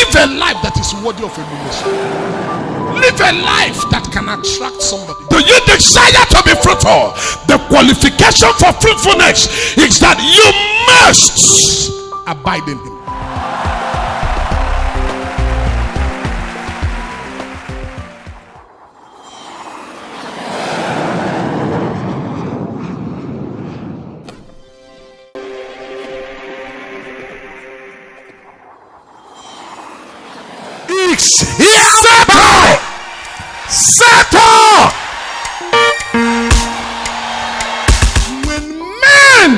Live a life that is worthy of emulation. Live a life that can attract somebody. Do you desire to be fruitful? The qualification for fruitfulness is that you must abide in him. Settle. When men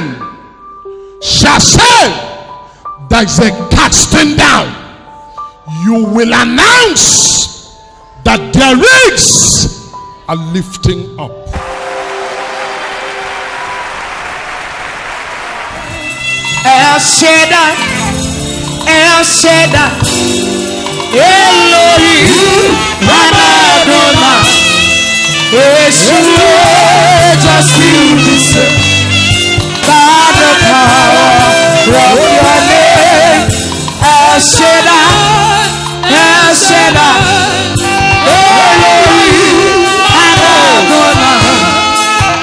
shall say there is a casting down, you will announce that there is a lifting up. El Shaddai, El Shaddai, Elohim, Adonai, Yeshua, just you the same. By the power of your name, El Shaddai, El Shaddai, Elohim, Adonai,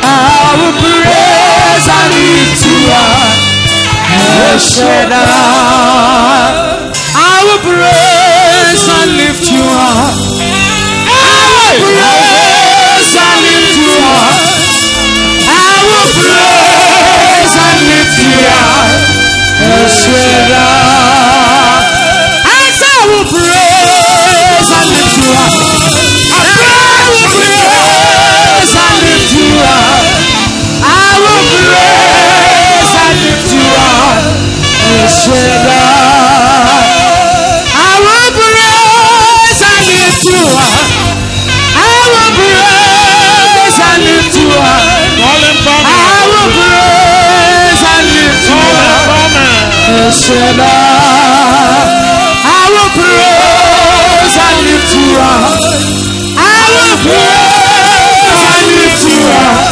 I will praise and lift you up. El Shaddai, I will praise and lift you up. I will praise and lift you up. I will praise and lift you up. El Shaddai, I will praise and lift you up. I will praise and lift you up. I will praise and lift you up. El Shaddai, I will praise and lift you up. I will praise and lift you up. I will praise and lift you up. El Shaddai, I will praise and lift you up. I will praise and lift you up.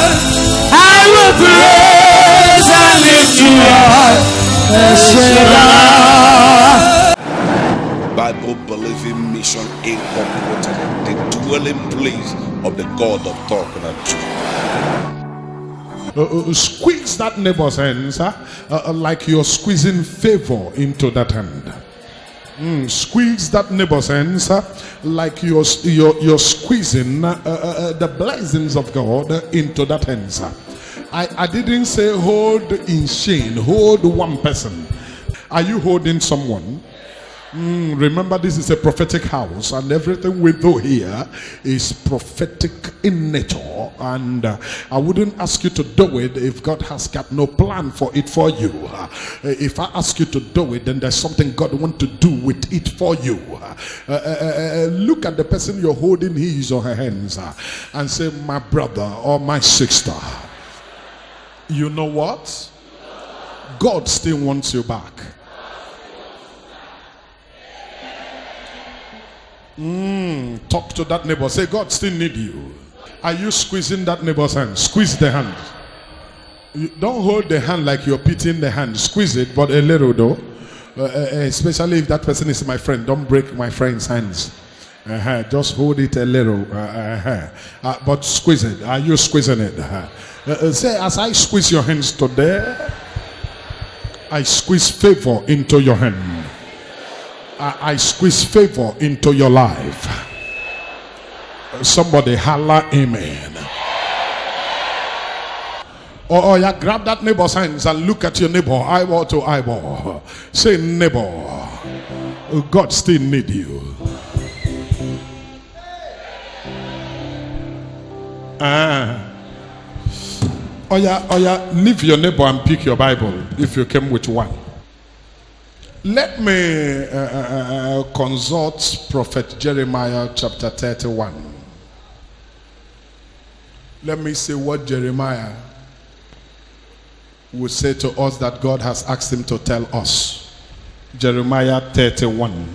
I will praise and lift you up. El Shaddai. Bible-believing mission incorporated, the dwelling place of the God of Talknado. Squeeze that neighbor's hands like you're squeezing favor into that hand. Squeeze that neighbor's hands like you're squeezing the blessings of God into that hands. I didn't say hold in chain, hold one person. Are you holding someone? Remember, this is a prophetic house, and everything we do here is prophetic in nature. And I wouldn't ask you to do it if God has got no plan for it for you. If I ask you to do it, then there's something God wants to do with it for you. Look at the person you're holding his or her hands and say, my brother or my sister, you know what? God still wants you back. Talk to that neighbor. Say, God still need you. Are you squeezing that neighbor's hand? Squeeze the hand. You don't hold the hand like you're pitying the hand. Squeeze it, but a little though. Especially if that person is my friend. Don't break my friend's hands. Just hold it a little. But squeeze it. Are you squeezing it? Say, as I squeeze your hands today, I squeeze favor into your hand. I squeeze favor into your life. Somebody holler amen. Or yeah, grab that neighbor's hands and look at your neighbor eyeball to eyeball. Say, neighbor, God still need you. Oh yeah, leave your neighbor and pick your Bible if you came with one. Let me consult Prophet Jeremiah chapter 31. Let me see what Jeremiah will say to us that God has asked him to tell us. Jeremiah 31.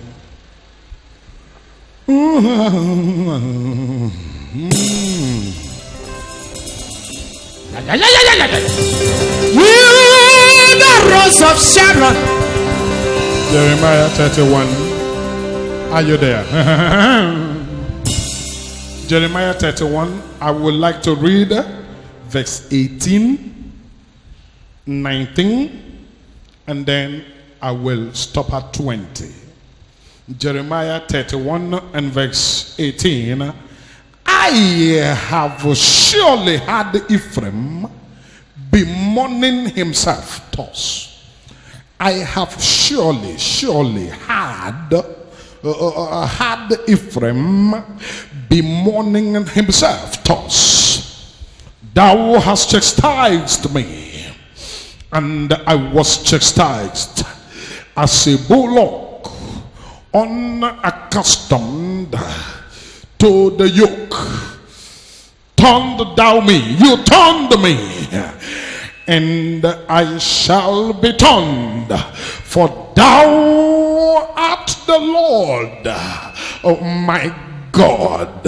You, the rose of Sharon. Jeremiah 31. Are you there? Jeremiah 31, I would like to read verse 18, 19, and then I will stop at 20. Jeremiah 31 and verse 18. I have surely had Ephraim bemoaning himself thus. I have surely had Ephraim bemoaning himself thus. Thou hast chastised me, and I was chastised as a bullock unaccustomed to the yoke. Turned thou me, you turned me, and I shall be turned, for thou art the Lord, oh my God.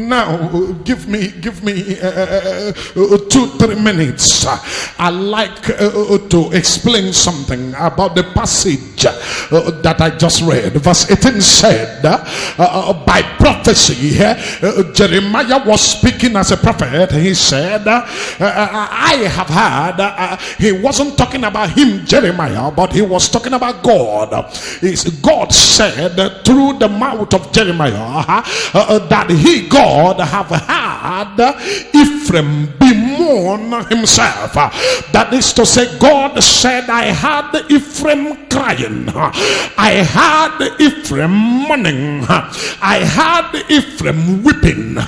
Now give me 2-3 minutes. I like to explain something about the passage that I just read. Verse 18 said, by prophecy, Jeremiah was speaking as a prophet. He said, I have heard. He wasn't talking about him, Jeremiah, but he was talking about God. God said through the mouth of Jeremiah that he, God, have had Ephraim bemoan himself. That is to say, God said, I had Ephraim crying, I had Ephraim mourning, I had Ephraim weeping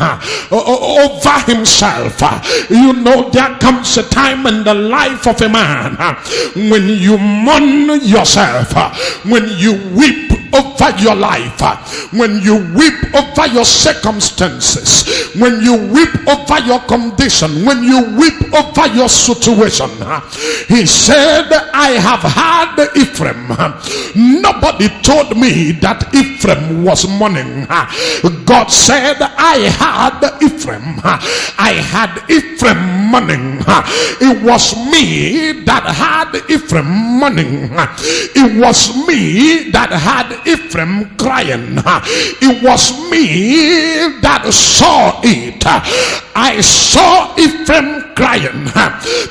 over himself. You know, there comes a time in the life of a man when you mourn yourself, when you weep over your life, when you weep over your circumstances, when you weep over your condition, when you weep over your situation. He said, I have had Ephraim. Nobody told me that Ephraim was mourning. God said, I had Ephraim. I had Ephraim mourning. It was me that had Ephraim mourning. It was me that had Ephraim crying. It was me that saw it. I saw Ephraim crying.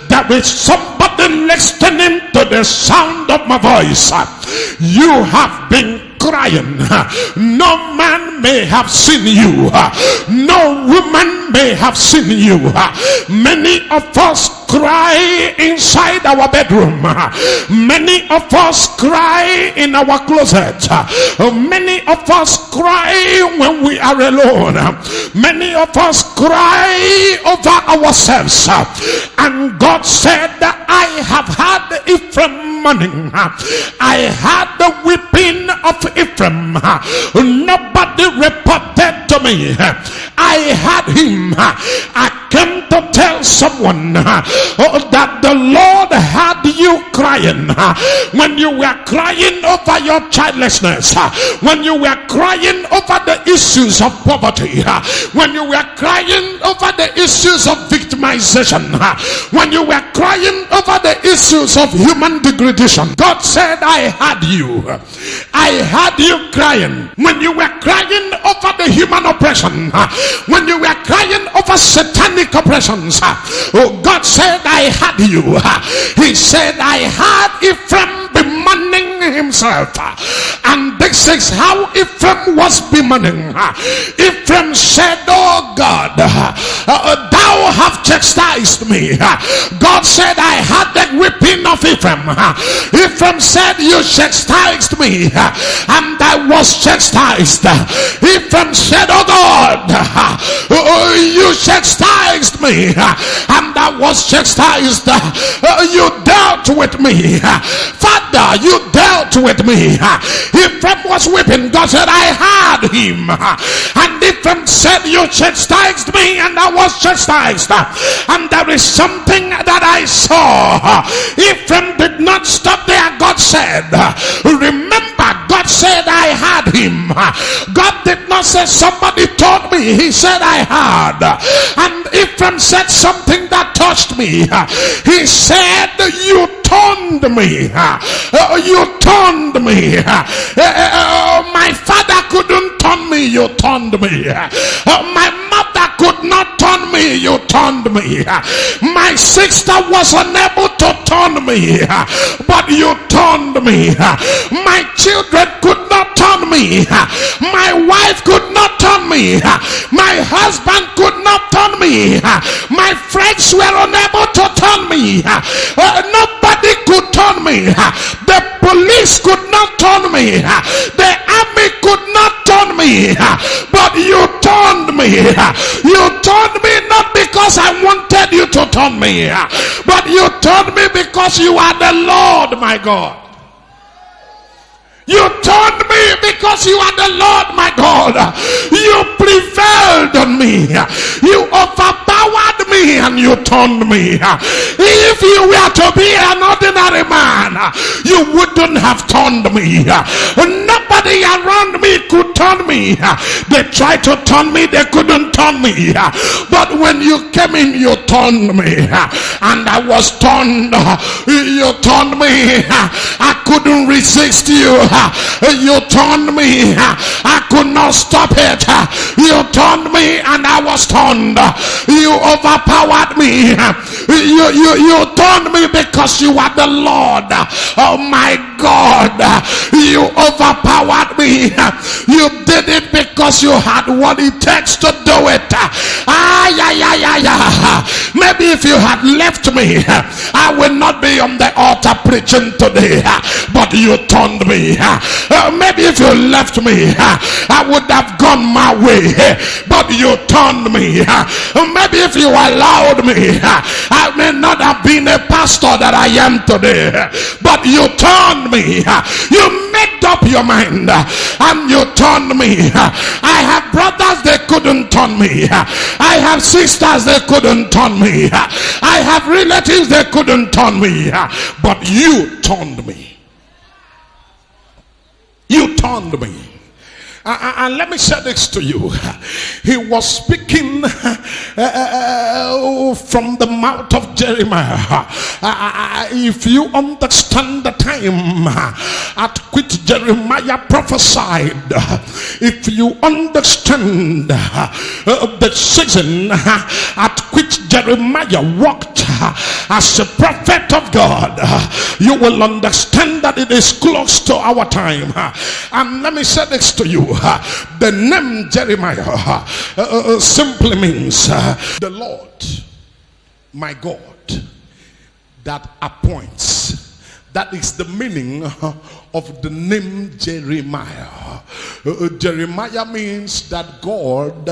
There is somebody listening to the sound of my voice. You have been crying. No man may have seen you, no woman may have seen you. Many of us cry inside our bedroom, many of us cry in our closet, many of us cry when we are alone, many of us cry over ourselves. And God said, I have had Ephraim mourning, I had the weeping of Ephraim. Nobody reported to me. I had him. I came to tell someone that the Lord had you crying. When you were crying over your childlessness, when you were crying over the issues of poverty, when you were crying over the issues of victimization, when you were crying over the issues of human degradation, God said, I had you. I had you crying. When you were crying over the human oppression, when you were crying over satanic oppressions, God said, I had you. He said, I had Ephraim bemoaning himself. And this is how Ephraim was bemoaning. Ephraim said, oh God, thou have chastised me. God said, I had the whipping of Ephraim. Ephraim said, you chastised me, and I was chastised. Ephraim said, oh God, you chastised me, and I was chastised. You dealt with me, Father, you dealt with me. Ephraim was weeping. God said, I had him. And Ephraim said, you chastised me, and I was chastised. And there is something that I saw. Ephraim did not stop there. God said, remember, God said, I had him. time. God did not say somebody told me. He said I heard. And Ephraim said something that touched me. He said, you turned me. You turned me. My father couldn't turn me. You turned me. My mother could not turn me. You turned me. My sister was unable to turn me, but you turned me. My children could not turn me. My wife could not turn me. My husband could not turn me. My friends were unable to turn me. Nobody could turn me. The police could not turn me. The army could not turn me. But you turned me. You turned me not because I wanted you to turn me, but you turned me because you are the Lord my God. You turned me because you are the Lord my God. You prevailed on me. You overpowered me and you turned me. If you were to be an ordinary man, you wouldn't have turned me. Nobody around me could turn me. They tried to turn me, they couldn't turn me. But when you came in, you turned me. And I was turned. You turned me. I couldn't resist you. You turned me. I could not stop it. You turned me and I was turned. You overpowered me. You turned me because you are the Lord. Oh my God. You overpowered me. You did it because you had what it takes to do it. Maybe if you had left me, I will not be on the altar preaching today. But you turned me. Maybe if you left me, I would have gone my way. But you turned me. Maybe if you allowed me, I may not have been a pastor that I am today. But you turned me. You made up your mind and you turned me. I have brothers, they couldn't turn me. I have sisters, they couldn't turn me. I have relatives, they couldn't turn me. But you turned me. You turned me. And let me say this to you. He was speaking from the mouth of Jeremiah. If you understand the time at which Jeremiah prophesied, if you understand the season at which Jeremiah walked as a prophet of God, you will understand that it is close to our time. And let me say this to you. The name Jeremiah simply means the Lord my God that appoints. That is the meaning of the name Jeremiah. Jeremiah means that God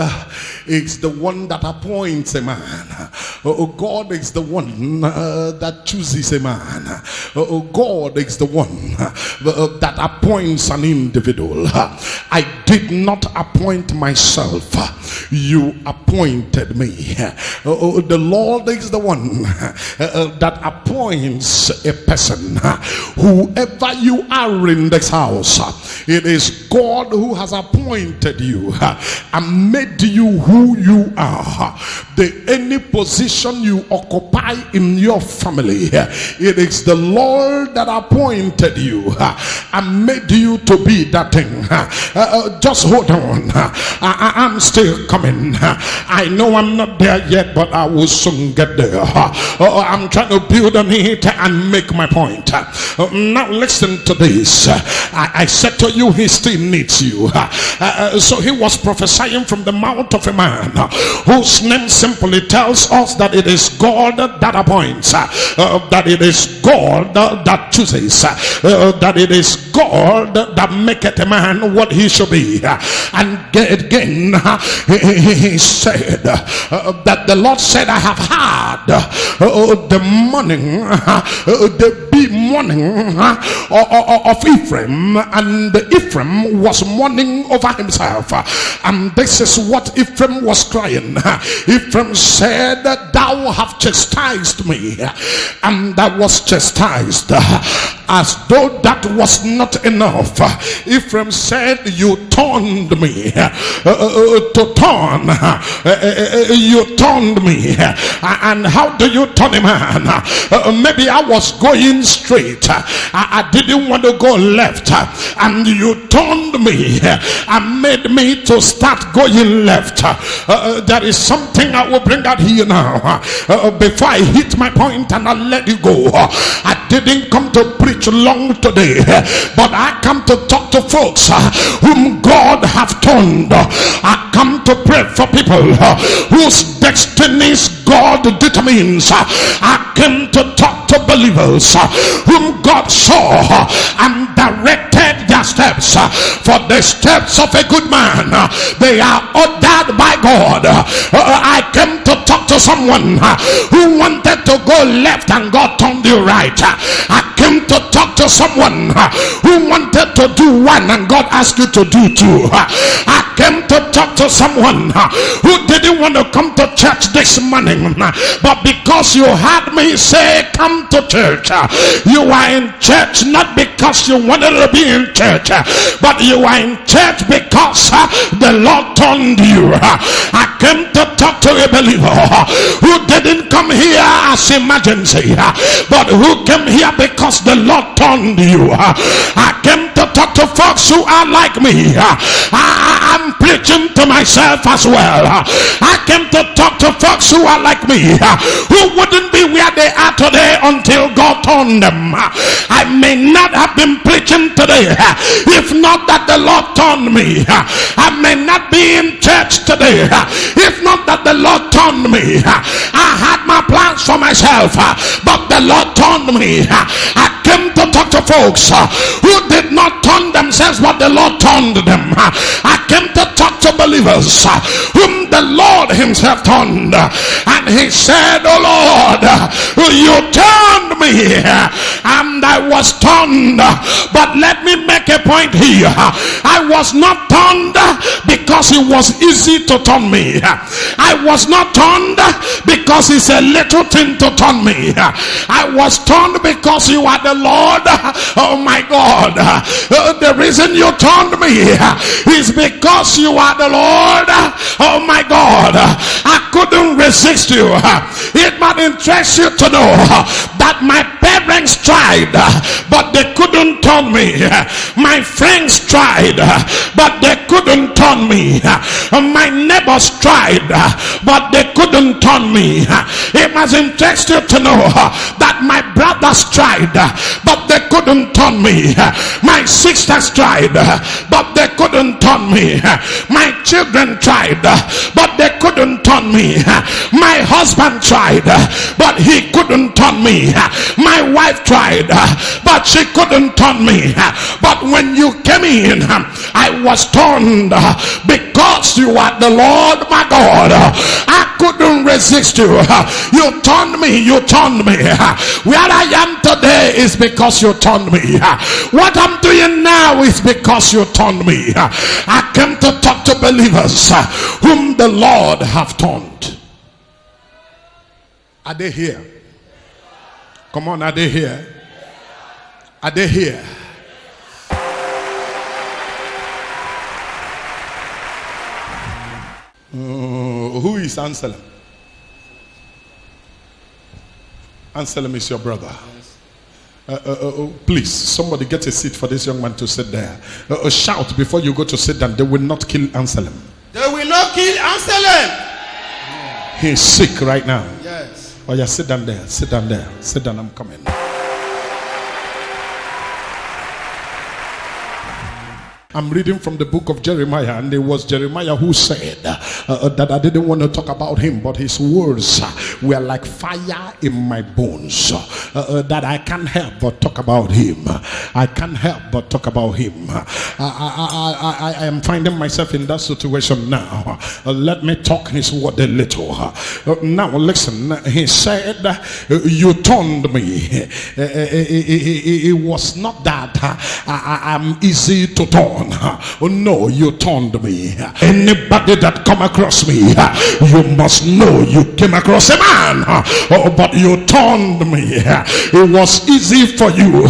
is the one that appoints a man. God is the one that chooses a man. God is the one that appoints an individual. I did not appoint myself. You appointed me. The Lord is the one that appoints a person. Whoever you are in this house, it is God who has appointed you and made you who you are. Any position you occupy in your family, it is the Lord that appointed you and made you to be that thing. Just hold on. I'm still coming. I know I'm not there yet, but I will soon get there. I'm trying to build on it and make my point. Now listen to this. I said to you, he still needs you. So he was prophesying from the mouth of a man whose name simply tells us that it is God that appoints, that it is God that chooses, that it is God that maketh a man what he should be. And again he said that the Lord said, I have heard the mourning, the big mourning of Ephraim, and Ephraim was mourning over himself. And this is what Ephraim was crying. Ephraim said, thou have chastised me, and I was chastised. As though that was not enough, Ephraim said, you turned me to turn. You turned me. And how do you turn a man? Maybe I was going straight. I didn't want to go left. And you turned me and made me to start going left. There is something I will bring out here now. Before I hit my point and I'll let you go. I didn't come to preach long today, but I come to talk to folks whom God have turned. I come to pray for people whose destinies God determines. I came to talk to believers whom God saw and directed their steps. For the steps of a good man, they are ordered by God. I came to talk to someone who wanted to go left and God turned you right. I came to talk to someone who wanted to do one and God asked you to do two. I came to talk to someone who didn't want to come to church this morning, but because you heard me say come to church, you are in church not because you wanted to be in church, but you are in church because the Lord turned you. I came to talk to a believer who didn't come here as emergency, but who came here because the Lord turned you. I came to talk to folks who are like me. I'm preaching to myself as well. I came to talk to folks who are like me, who wouldn't be where they are today until God turned them. I may not have been preaching today if not that the Lord turned me. I may not be in church today if not that the Lord turned me. I had my plans for myself, but the Lord turned me. I came to talk to folks who did not turn themselves, but the Lord turned them. I came to talk to believers whom the Lord himself turned, and he said, oh Lord, you turned me and I was turned. But let me make a point here. I was not turned because it was easy to turn me. I was not turned because it's a little thing to turn me. I was turned because you are the Lord. Oh my God, the reason you turned me is because you are the Lord. Oh my God, I couldn't resist you. It might interest you to know that my parents tried, but they couldn't turn me. My friends tried, but they couldn't turn me. My neighbors tried, but they couldn't turn me. It must interest you to know that my brothers tried, but they couldn't turn me. My sisters tried, but they couldn't turn me. My children tried, but they couldn't turn me. My husband tried, but he couldn't turn me. My wife tried, but she couldn't turn me. But when you came in, I was turned because you are the Lord my God. I couldn't resist you. You turned me. You turned me. Where I am today is because you turned me. What I'm doing now is because you turned me. I came to talk to believers whom the Lord have turned. Are they here? Come on, are they here? Are they here? Who is Anselm? Anselm is your brother. Please, somebody get a seat for this young man to sit there. Shout before you go to sit down. They will not kill Anselm. They will not kill Anselm. He's sick right now. Yes. Oh yeah, sit down there. Sit down there. Sit down. I'm coming. I'm reading from the book of Jeremiah, and it was Jeremiah who said that I didn't want to talk about him, but his words were like fire in my bones, that I can't help but talk about him. I can't help but talk about him. I am finding myself in that situation now. Let me talk his word a little. Now listen, he said, you turned me. It was not that I'm easy to turn. on. Oh no, you turned me. Anybody that come across me, you must know you came across a man, but you turned me. It was easy for you.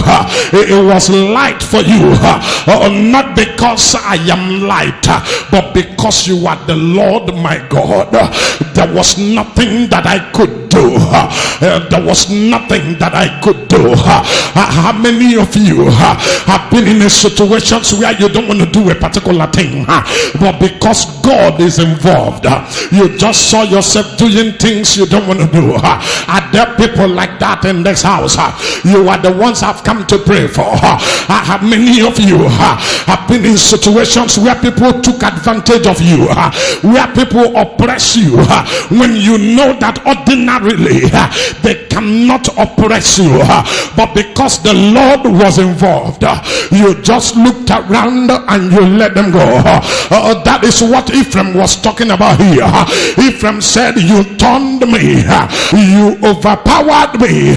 It was light for you. Not because I am light, but because you are the Lord my God. There was nothing that I could do. There was nothing that I could do. How many of you have been in a situations where you don't want to do a particular thing, but because God is involved, you just saw yourself doing things you don't want to do? Are there people like that in this house? You are the ones I've come to pray for. How many of you have been in situations where people took advantage of you, where people oppress you, when you know that ordinarily they cannot oppress you, but because the Lord was involved, you just looked around and you let them go? That is what Ephraim was talking about here. Ephraim said, you turned me, you overpowered me,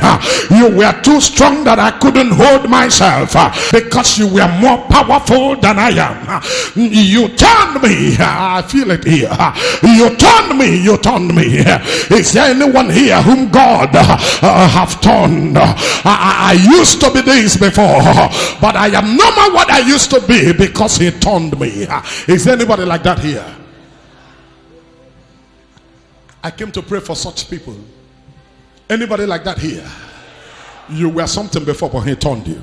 you were too strong that I couldn't hold myself, because you were more powerful than I am. You turned me. I feel it here. You turned me. You turned me. Is there anyone here whom God have turned? I used to be this before, but I am no more what I used to be because he turned me. Is there anybody like that here? I came to pray for such people. Anybody like that here? You were something before, but he turned you.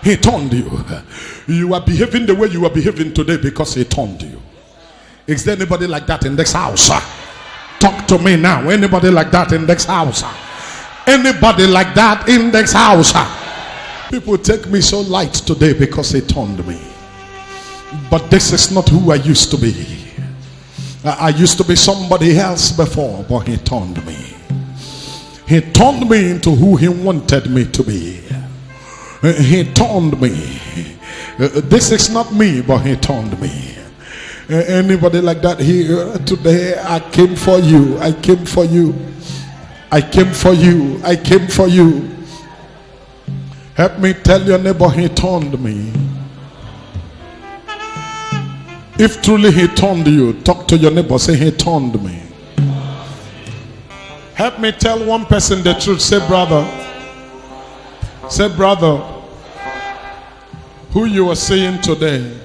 He turned you. You are behaving the way you are behaving today because he turned you. Is there anybody like that in this house? Talk to me now. Anybody like that in this house? Anybody like that in this house? People take me so light today because he turned me. But this is not who I used to be. I used to be somebody else before, but he turned me. He turned me into who he wanted me to be. He turned me. This is not me, but he turned me. Anybody like that here today? I came for you. I came for you. I came for you. I came for you. Help me tell your neighbor, he turned me. If truly he turned you, talk to your neighbor, say he turned me. Help me tell one person the truth. Say brother. Say brother. Who you are seeing today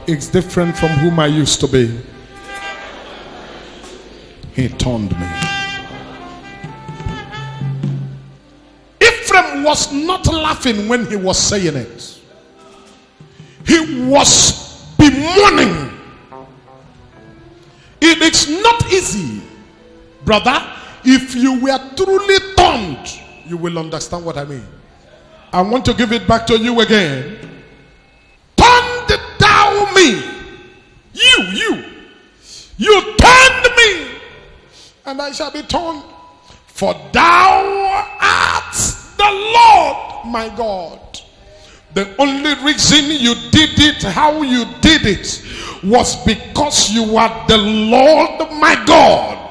is different from whom I used to be. He turned me. Ephraim was not laughing when he was saying it. He was bemoaning. It is not easy, brother. If you were truly turned, you will understand what I mean. I want to give it back to you again. Turned thou me. You turned me, and I shall be turned. For thou art the Lord my God. The only reason you did it how you did it was because you are the Lord my God.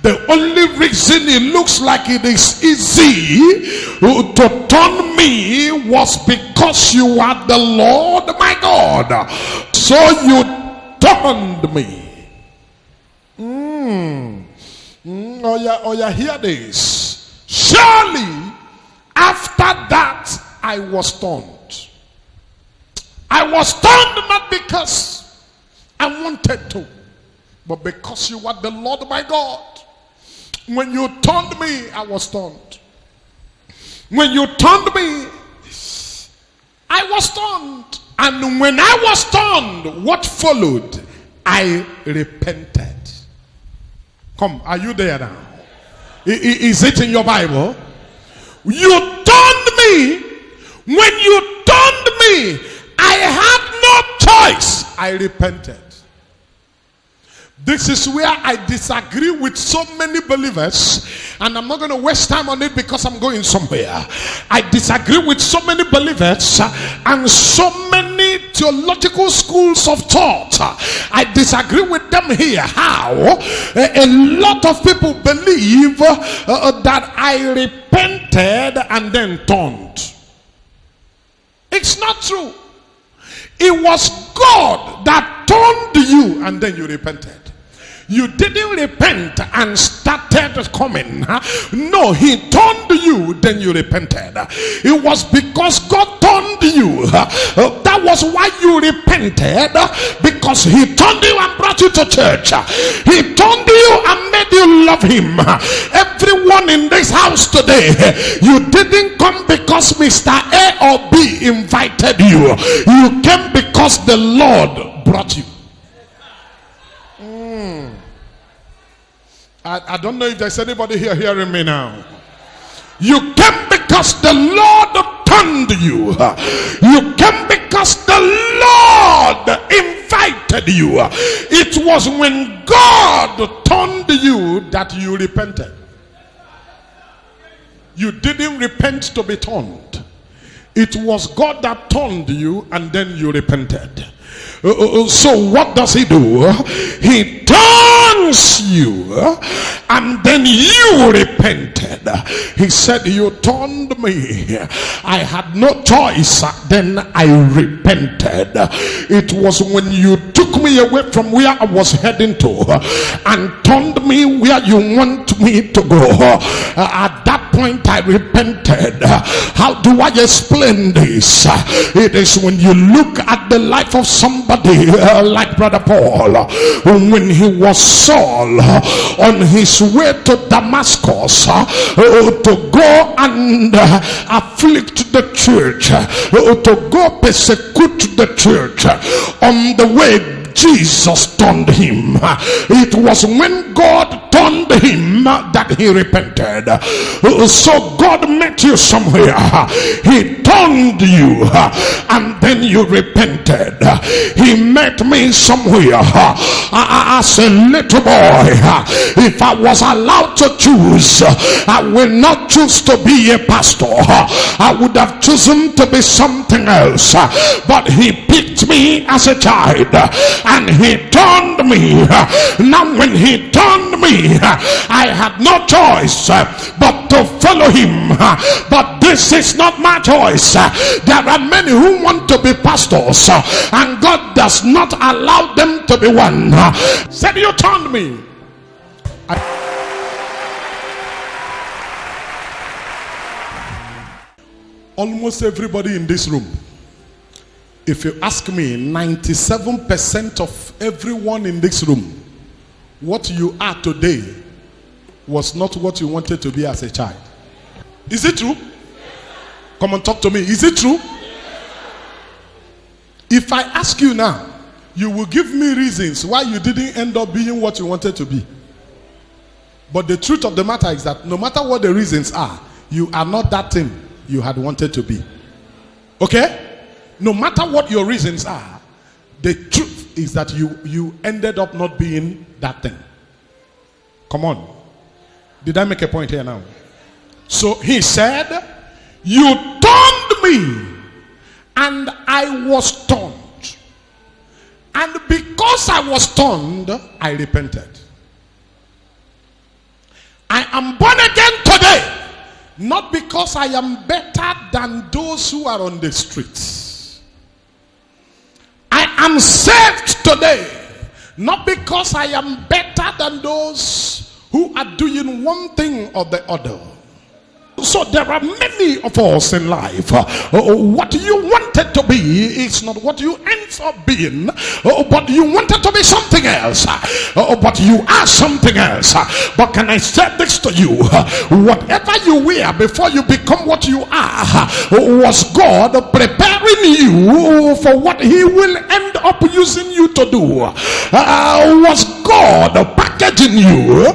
The only reason it looks like it is easy to turn me was because you are the Lord my God. So you turned me. Oh yeah, hear this. Surely after that I was turned. I was turned not because I wanted to, but because you are the Lord my God. When you turned me, I was turned. When you turned me, I was turned. And when I was turned, what followed? I repented. Come, are you there now? Is it in your Bible? You turned me. When you turned me, I had no choice. I repented. This is where I disagree with so many believers, and I'm not going to waste time on it because I'm going somewhere. I disagree with so many believers and so many theological schools of thought. I disagree with them here. How? A lot of people believe that I repented and then turned. It's not true. It was God that turned you and then you repented. You didn't repent and started coming. No, he turned you, then you repented. It was because God turned you. That was why you repented, because he turned you and brought you to church. He turned you and made you love him. Everyone in this house today, you didn't come because Mr. A or B invited you. You came because the Lord brought you. I don't know if there's anybody here hearing me now. You came because the Lord turned you. You came because the Lord invited you. It was when God turned you that you repented. You didn't repent to be turned. It was God that turned you and then you repented. So what does he do? He turns you and then you repented. He said, you turned me. I had no choice. Then I repented. It was when you took me away from where I was heading to and turned me where you want me to go. At that point I repented. How do I explain this? It is when you look at the life of somebody like Brother Paul, when he was Saul on his way to Damascus to go and afflict the church, to go persecute the church. On the way, Jesus turned him. It was when God turned him that he repented. So God met you somewhere. He turned you and then you repented. He met me somewhere as a little boy. If I was allowed to choose, I will not choose to be a pastor. I would have chosen to be something else. But he picked me as a child and he turned me. Now when he turned me, I had no choice but to follow him. But this is not my choice. There are many who want to be pastors and God does not allow them to be one. Said, you turned me. Almost everybody in this room, if you ask me, 97% of everyone in this room, what you are today was not what you wanted to be as a child. Is it true? Come on, talk to me. Is it true? If I ask you now, you will give me reasons why you didn't end up being what you wanted to be. But the truth of the matter is that no matter what the reasons are, you are not that thing you had wanted to be. Okay? No matter what your reasons are, the truth is that you ended up not being that thing. Come on. Did I make a point here now? So he said, you turned me and I was turned. And because I was turned, I repented. I am born again today, not because I am better than those who are on the streets. I am saved today, not because I am better than those who are doing one thing or the other. So there are many of us in life. What you wanted to be is not what you end up being, but you wanted to be something else, but you are something else. But can I say this to you? Whatever you were before you become what you are was God preparing you for what he will end up using you to do. Was God packaging you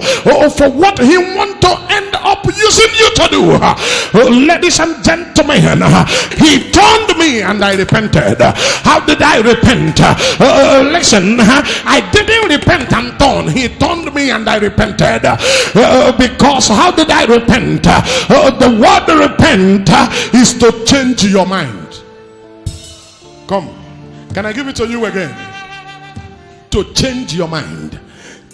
for what he wants to end up using you to do. Ladies and gentlemen, he turned me and I repented. How did I repent? Listen, I didn't repent and turn. He turned me and I repented. Because how did I repent? The word repent is to change your mind. Come, can I give it to you again? To change your mind,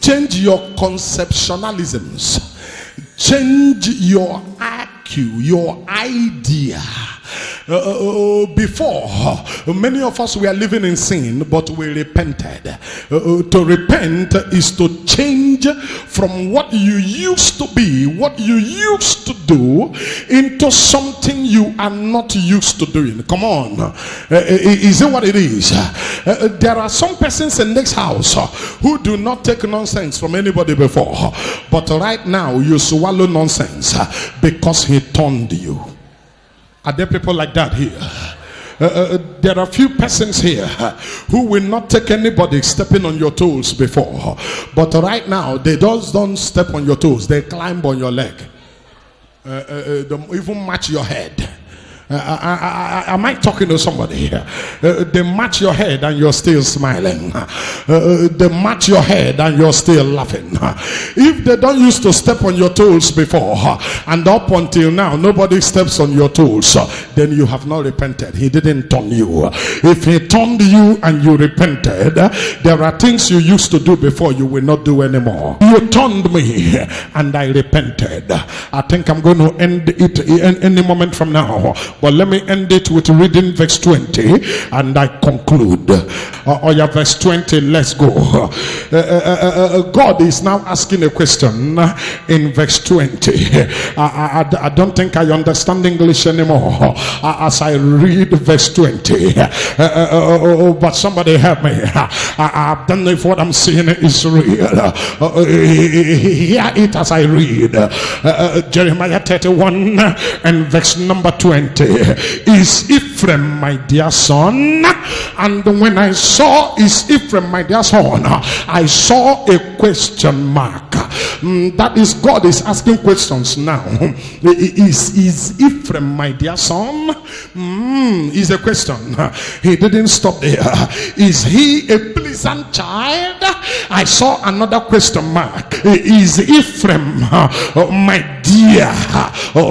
change your conceptualisms, change your IQ, your idea. Before, many of us were living in sin, but we repented. To repent is to change from what you used to be, what you used to do, into something you are not used to doing. Come on. Is it what it is? There are some persons in this house who do not take nonsense from anybody before, but right now you swallow nonsense because he turned you. Are there people like that here? There are few persons here who will not take anybody stepping on your toes before, but right now they just don't step on your toes, they climb on your leg. They even match your head. Am I talking to somebody? They match your head and you're still smiling. They match your head and you're still laughing. If they don't used to step on your toes before, and up until now nobody steps on your toes, then you have not repented. He didn't turn you. If he turned you and you repented, there are things you used to do before you will not do anymore. You turned me and I repented. I think I'm going to end it any moment from now. But let me end it with reading verse 20 and I conclude. Verse 20, let's go. God is now asking a question in verse 20. I don't think I understand English anymore as I read verse 20. But somebody help me. I don't know if what I'm saying is real. Hear it as I read. Jeremiah 31 and verse number 20. Is Ephraim my dear son? And when I saw is Ephraim my dear son, I saw a question mark. That is, God is asking questions now. Is Ephraim my dear son? Is a question. He didn't stop there. Is he a pleasant child? I saw another question mark. Is Ephraim my dear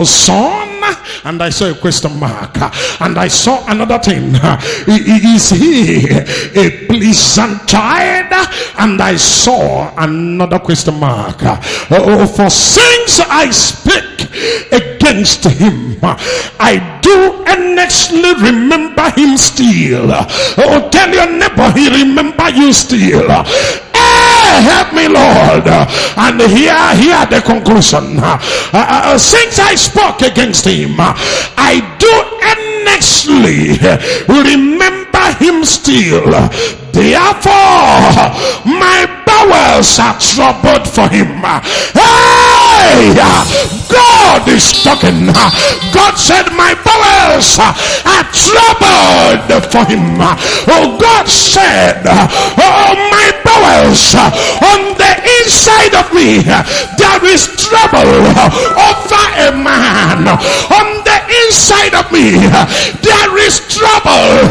son? And I saw a question mark. And I saw another thing. Is he a pleasant child? And I saw another question mark. For since I speak against him, I do earnestly remember him still. Tell your neighbor he remember you still. Help me, Lord. And here the conclusion. Since I spoke against him, I do earnestly remember him still. Therefore my bowels are troubled for him. Hey, God is talking. God said my bowels are troubled for him. Oh, God said, oh, my bowels on the inside of me, there is trouble over a man. On the inside of me, there is trouble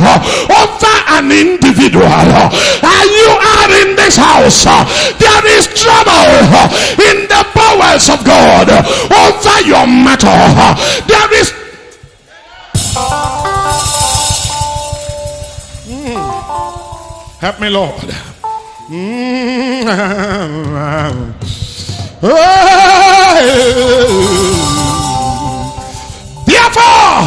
over an individual. And you are in this house, there is trouble in the bowels of God over your matter. There is help me, Lord. Therefore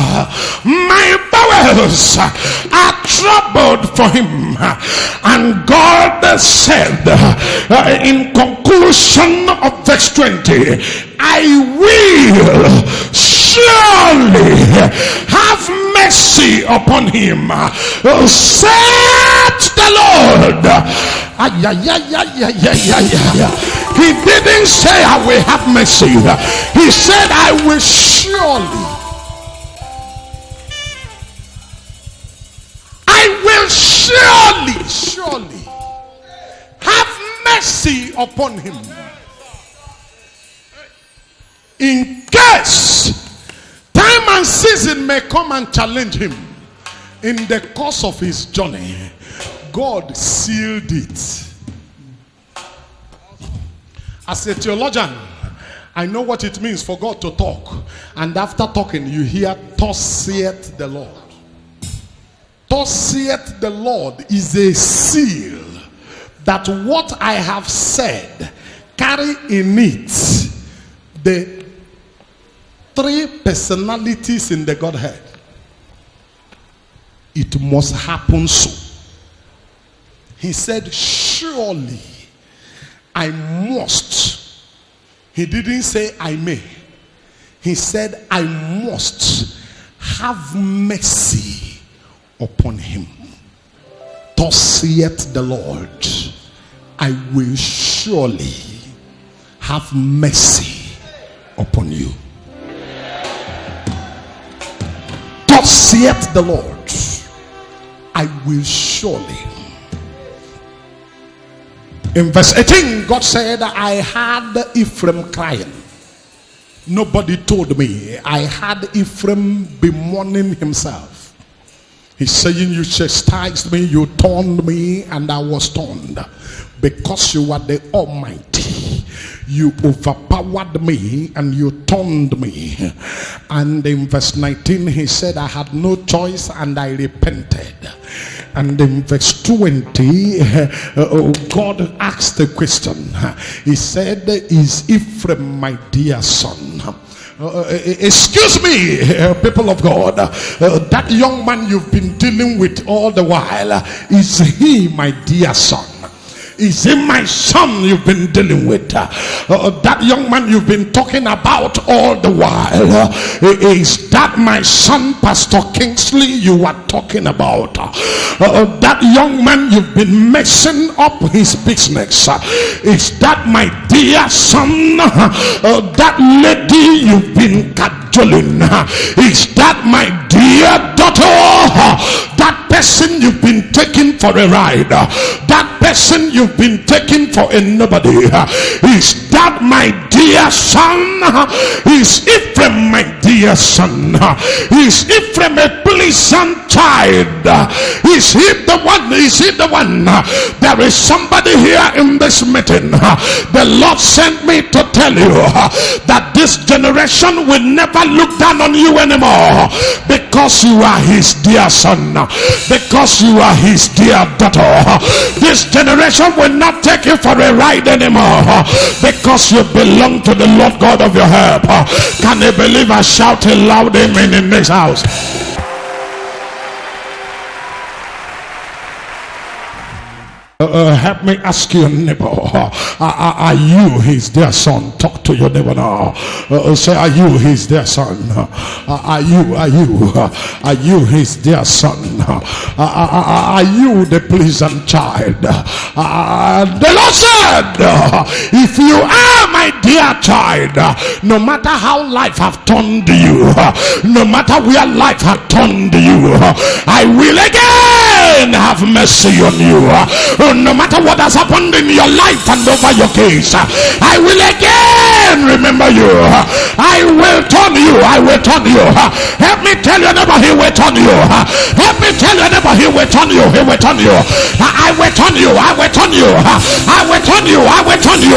my bowels are troubled for him. And God said in conclusion of verse 20, I will surely have mercy upon him, said the Lord. He didn't say I will have mercy. He said I will surely. I will surely have mercy upon him, in case time and season may come and challenge him in the course of his journey. God sealed it. As a theologian, I know what it means for God to talk, and after talking you hear thus saith the Lord. Thus saith the Lord is a seal that what I have said carry in it the three personalities in the Godhead. it must happen so. He said, surely I must. He didn't say I may. He said, I must have mercy upon him. Thus saith the Lord, I will surely have mercy upon you. Thus saith the Lord, I will surely. In verse 18, God said, I had Ephraim crying. Nobody told me. I had Ephraim bemoaning himself. He's saying, you chastised me, you turned me, and I was turned. Because you are the Almighty, you overpowered me and you turned me. And in verse 19, he said, I had no choice and I repented. And in verse 20, God asked the question. He said, is Ephraim my dear son? Excuse me, people of God, that young man you've been dealing with all the while, is he my dear son? Is he my son you've been dealing with? That young man you've been talking about all the while, is that my son, Pastor Kingsley, you are talking about? That young man you've been messing up his business, is that my dear son? That lady you've been cajoling, is that my dear daughter? That person you've been taking for a ride, that person you've been taking for a nobody, is that my dear son? Is Ephraim my dear son? Is Ephraim a pleasant child? Is he the one? Is he the one? There is somebody here in this meeting. The Lord sent me to tell you that this generation will never look down on you anymore, because you are his dear son, because you are his dear daughter. This generation will not take you for a ride anymore, because you belong to the Lord God of your help. Can a believer shout a loud amen in this house? Help me ask your neighbor, are you his dear son? Talk to your neighbor now. Say, are you his dear son? Are you his dear son? Are you the pleasant child? The Lord said, if you are my dear child, no matter how life have turned you, no matter where life have turned you, I will again have mercy on you. No matter what has happened in your life and over your case, I will again remember you. I will turn you. I will turn you. Help me tell your neighbor, he will turn you. Help me tell your neighbor, he will turn you. He will turn you. I will turn you. I will turn you. I will turn you. I will turn you.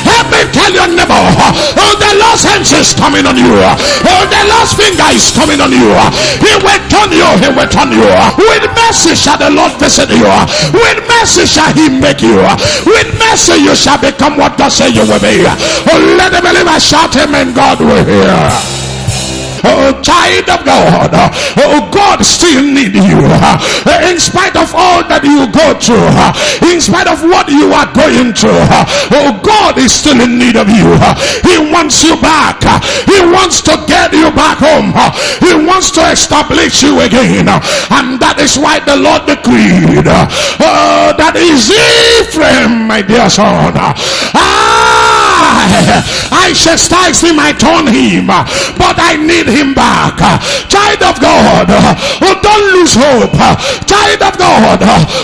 Help me tell your neighbor, oh, the Lord's hands is coming on you. Oh, the Lord's finger is coming on you. He will turn you. He will turn you. With mercy shall the Lord visit you. With mercy shall he make you. With mercy you shall become what God say you will be. Oh, let the believer shout amen. God will hear. Oh, child of God, oh, God still need you. In spite of all that you go through, in spite of what you are going through, oh, God is still in need of you. He wants you back. He wants to get you back home. He wants to establish you again. And that is why the Lord decreed, that is Ephraim, my dear son. I chastised him, I torn him, but I need him back. Child of God, don't lose hope. Child of God,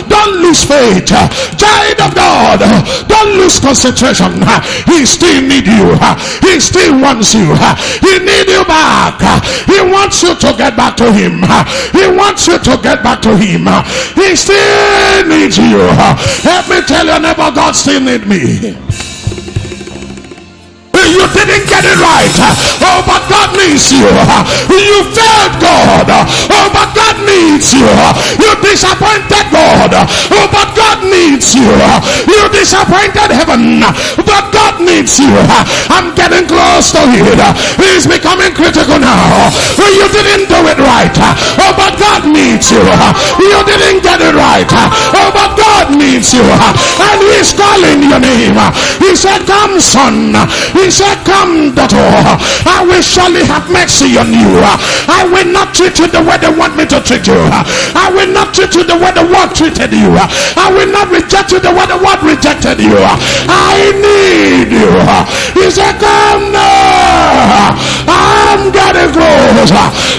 don't lose faith. Child of God, don't lose concentration. He still needs you. He still wants you. He needs you back. He wants you to get back to him. He wants you to get back to him. He still needs you. Help me tell your neighbor, God still needs me. You didn't get it right, oh, but God needs you. You failed God, oh, but God needs you. You disappointed God, oh, but God needs you. You disappointed heaven, but God needs you. I'm getting close to it. It's becoming critical now. You didn't do it right, oh, but God needs you. You didn't get it right. But God needs you. And He's calling your name. He said, come son. He said, come daughter. I will surely have mercy on you. I will not treat you the way they want me to treat you. I will not treat you the way the world treated you. I will not reject you the way the world rejected you. I need you. He said, come now. I'm getting close.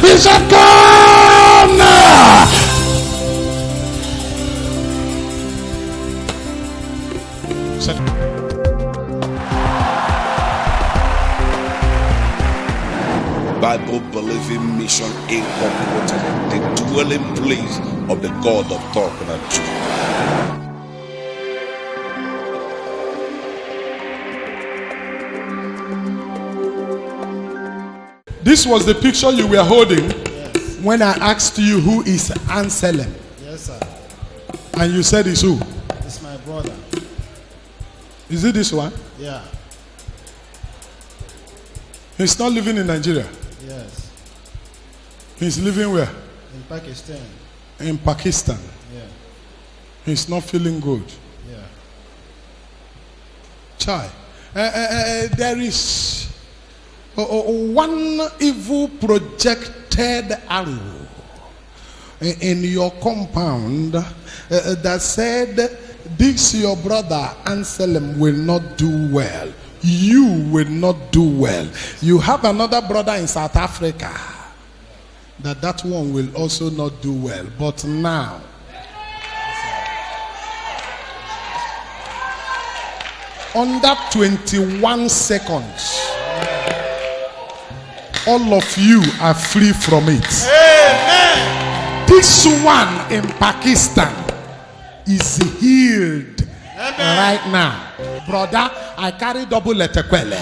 He said, come now. Bible believing mission incorporated, the dwelling place of the God of Talknado. This was the picture you were holding when I asked you who is Anselm. Yes, sir. And you said it's who? It's my brother. Is it this one? Yeah. He's not living in Nigeria. Yes. He's living where? In Pakistan. In Pakistan. Yeah. He's not feeling good. Yeah. Chai. There is one evil projected arrow in your compound that said, this your brother Anselm will not do well. You will not do well. You have another brother in South Africa that one will also not do well. But now, under 21 seconds, all of you are free from it. Amen. This one in Pakistan is healed. Amen. Right now. Brother, I carry double letekwele.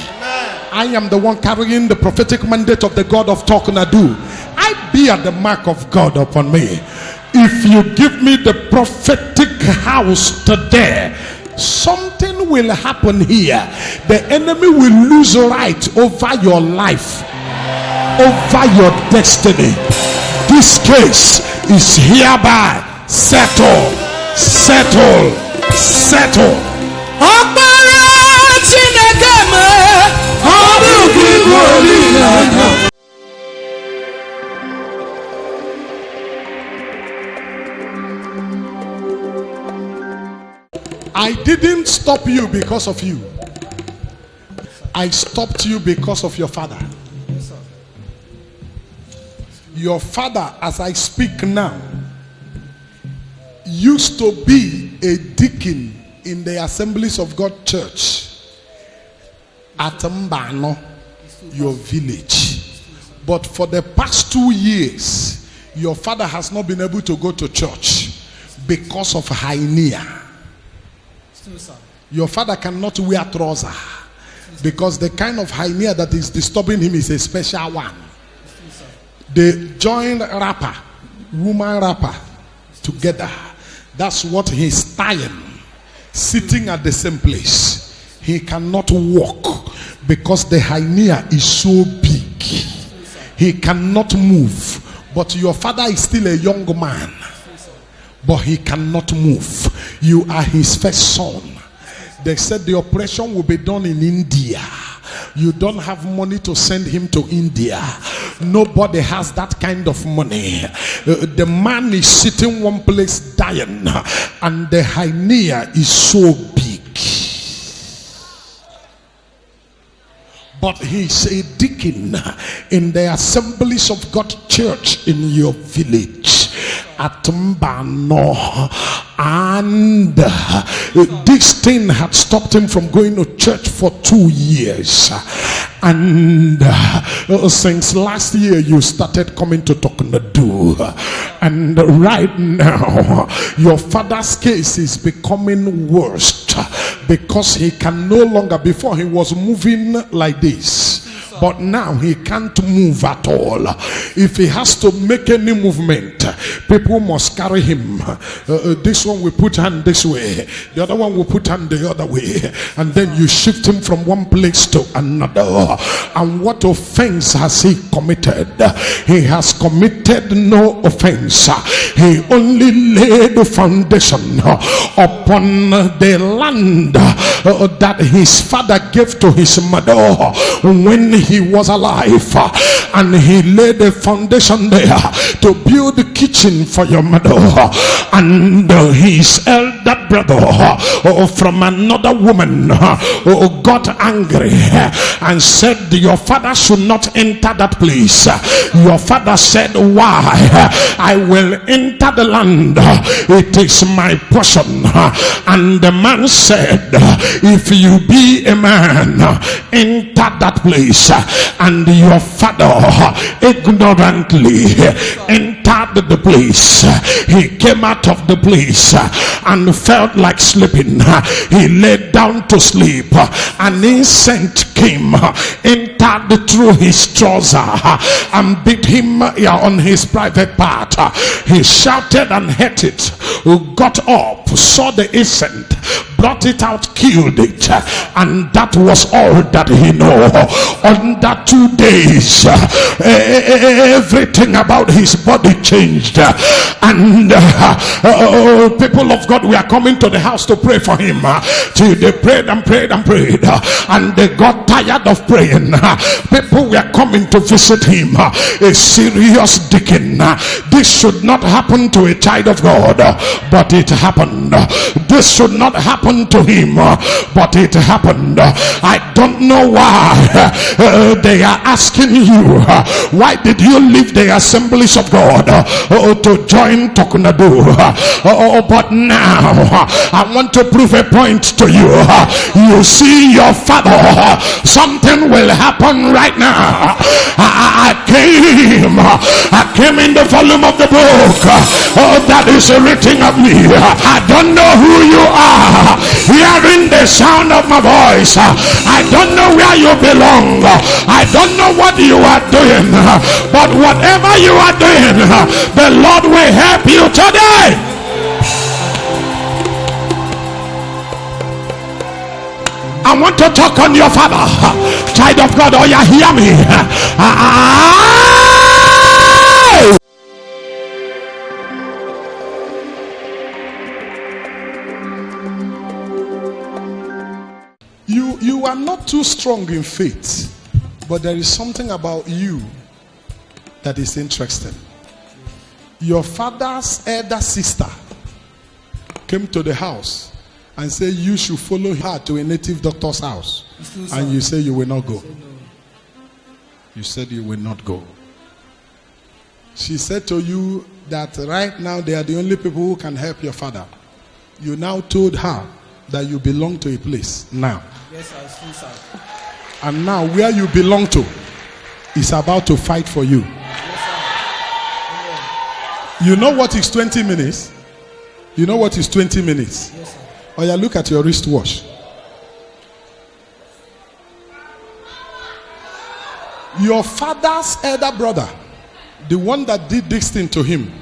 I am the one carrying the prophetic mandate of the God of Talknado. I bear the mark of God upon me. If you give me the prophetic house today, something will happen here. The enemy will lose right over your life, over your destiny. This case is hereby settled. Settled. Settled. I didn't stop you because of you. I stopped you because of your father. Your father, as I speak now, used to be a deacon in the Assemblies of God Church at Mbano, your village. But for the past 2 years, your father has not been able to go to church because of hernia. Your father cannot wear trouser because the kind of hernia that is disturbing him is a special one. They joined rapper, woman rapper together. That's what he's tying. Sitting at the same place. He cannot walk because the hernia is so big. He cannot move. But your father is still a young man. But he cannot move. You are his first son. They said the operation will be done in India. You don't have money to send him to India. Nobody has that kind of money. The man is sitting one place dying, and the hernia is so big. But he's a deacon in the Assemblies of God Church in your village at Mbano, and this thing had stopped him from going to church for 2 years. And since last year you started coming to Talknado, and right now your father's case is becoming worse because he can no longer. Before he was moving like this, but now he can't move at all. If he has to make any movement, people must carry him. This one will put hand this way, the other one will put hand the other way, and then you shift him from one place to another. And what offense has he committed? He has committed no offense. He only laid the foundation upon the land that his father gave to his mother when he was alive, and he laid the foundation there to build the kitchen for your mother. And his elder brother from another woman got angry and said, your father should not enter that place. Your father said, why? I will enter the land, it is my portion. And the man said, if you be a man, enter that place. And your father ignorantly entered the place. He came out of the place and felt like sleeping. He lay down to sleep. An insect came, entered through his trouser and beat him on his private part. He shouted and hit it, got up, saw the insect, brought it out, killed it, and that was all that he knew. Under 2 days, everything about his body changed. And people of God, we are coming to the house to pray for him. Till they prayed and prayed and prayed, and they got tired of praying. People were coming to visit him. A serious deacon. This should not happen to a child of God, but it happened. This should not happen to him, but it happened. I don't know why they are asking you, why did you leave the assemblies of God to join Talknado? But now I want to prove a point to you. You see your father, something will happen right now. I came in the volume of the book that is written of me. I don't know who you are hearing the sound of my voice. I don't know where you belong. I don't know what you are doing, but whatever you are doing, the Lord will help you today. I want to talk on your father. Child of God, oh yeah, hear me. You are not too strong in faith, but there is something about you that is interesting. Your father's elder sister came to the house and said you should follow her to a native doctor's house, and you say you will not go. You said you will not go. She said to you that right now they are the only people who can help your father. You now told her that you belong to a place now. Yes, sir. And now where you belong to is about to fight for you. Yes, sir. You know what is 20 minutes? You know what is 20 minutes? Yes, sir. Oh yeah, look at your wristwatch. Your father's elder brother, the one that did this thing to him,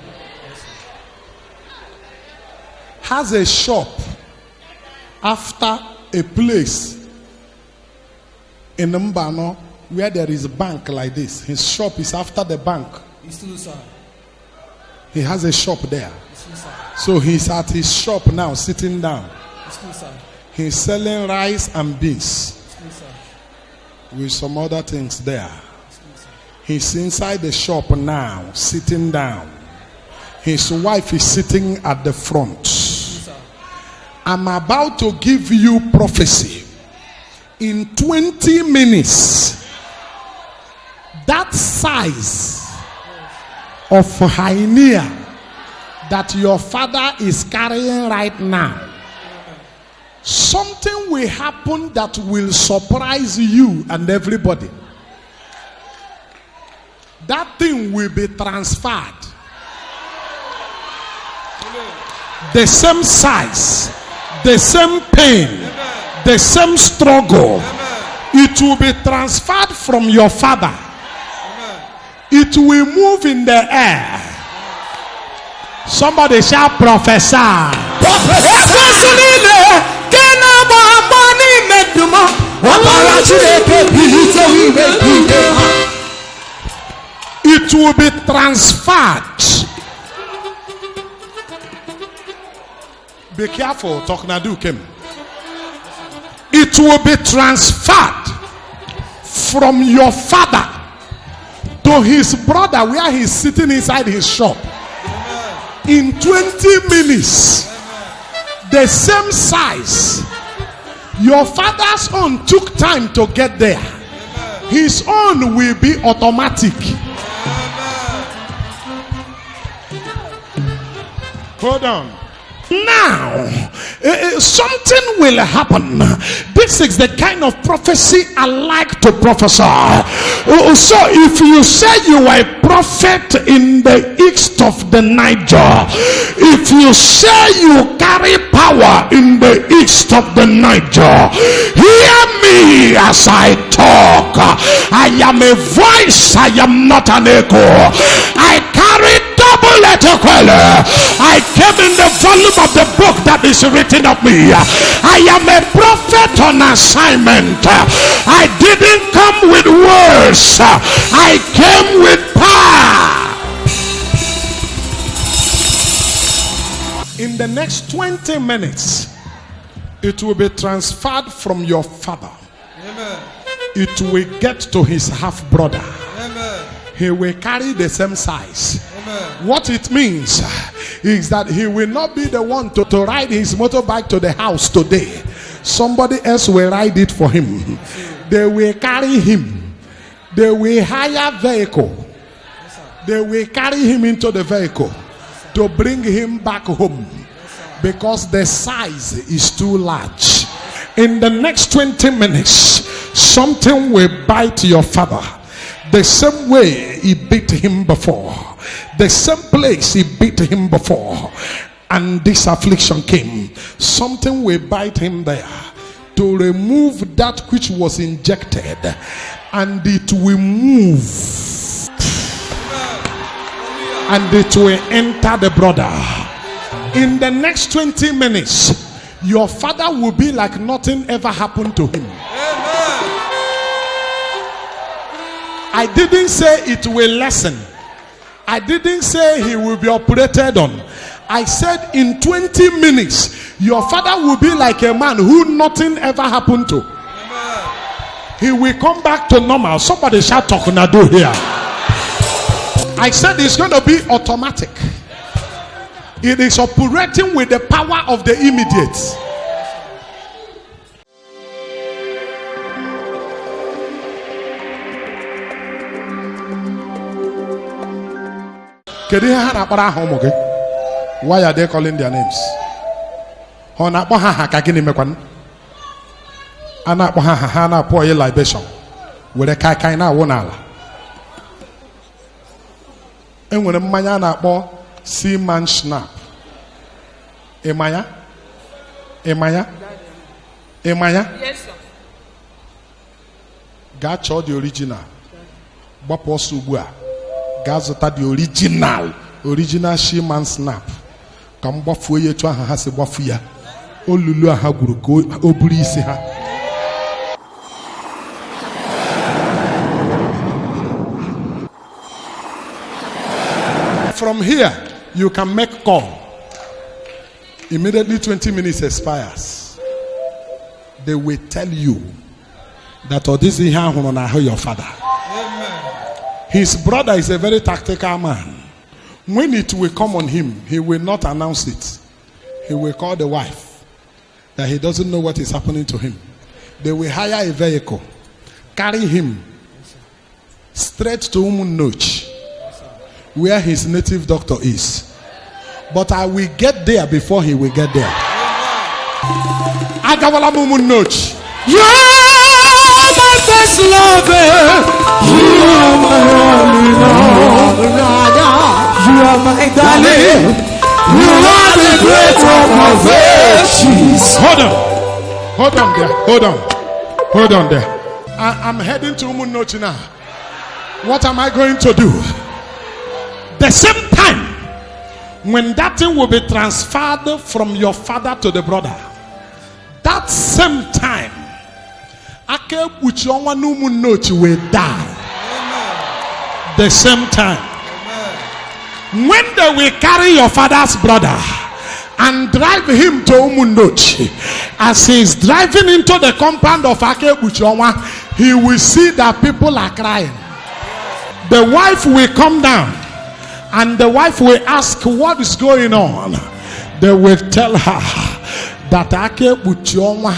has a shop after a place in Mbano where there is a bank like this. His shop is after the bank. He has a shop there. So he's at his shop now, sitting down. He's selling rice and beans with some other things there. He's inside the shop now, sitting down. His wife is sitting at the front. I'm about to give you prophecy. In 20 minutes, that size of hyena that your father is carrying right now, something will happen that will surprise you and everybody. That thing will be transferred. The same size, the same pain, the same struggle. It will be transferred from your father. It will move in the air. Somebody shout prophesy. It will be transferred Be careful, Talknado came. It will be transferred from your father to his brother where he's sitting inside his shop. In 20 minutes, the same size. Your father's own took time to get there. His own will be automatic. Hold on. Now, something will happen. This is the kind of prophecy I like to prophesy. So, if you say you are a prophet in the east of the Niger, if you say you carry power in the east of the Niger, hear me as I talk. I am a voice, I am not an echo. I carry double letter. I came in the volume of the book that is written of me. I am a prophet on assignment. I didn't come with words. I came with power. In the next 20 minutes, it will be transferred from your father. Amen. It will get to his half brother. Amen. He will carry the same size. Amen. What it means is that he will not be the one to ride his motorbike to the house today. Somebody else will ride it for him. They will carry him. They will hire vehicle. They will carry him into the vehicle to bring him back home because the size is too large. In the next 20 minutes, something will bite your father. The same way he beat him before. The same place he beat him before. And this affliction came. Something will bite him there to remove that which was injected. And it will move. And it will enter the brother. In the next 20 minutes, your father will be like nothing ever happened to him. I didn't say it will lessen. I didn't say he will be operated on. I said in 20 minutes, your father will be like a man who nothing ever happened to. He will come back to normal. Somebody shout Talknado here. I said it's going to be automatic. It is operating with the power of the immediate. Why are they calling their names? Ana pour a libation with a kaina wonala. And when a mayana bought seaman snap. Emaya? Yes, sir. God showed the original. Bapo Subua. Gazota the original seaman snap. Come bafuye to a hasi bafuya. Olulu haguru go obrisiha. From here, you can make call. Immediately 20 minutes expires. They will tell you that this is your father. His brother is a very tactical man. When it will come on him, he will not announce it. He will call the wife that he doesn't know what is happening to him. They will hire a vehicle, carry him straight to Umunoch, where his native doctor is. But I will get there before he will get there. Agawala Umunoch. You are my best lover. You are my only love. You are my darling. You are the great of my virtues. Hold on there. I'm heading to Umunochi now. What am I going to do? The same time when that thing will be transferred from your father to the brother, that same time Umunochi will die. The same time. When they will carry your father's brother, and drive him to Umundochi. As he is driving into the compound of Akebuchionwa, he will see that people are crying. The wife will come down and the wife will ask what is going on. They will tell her that Akebuchionwa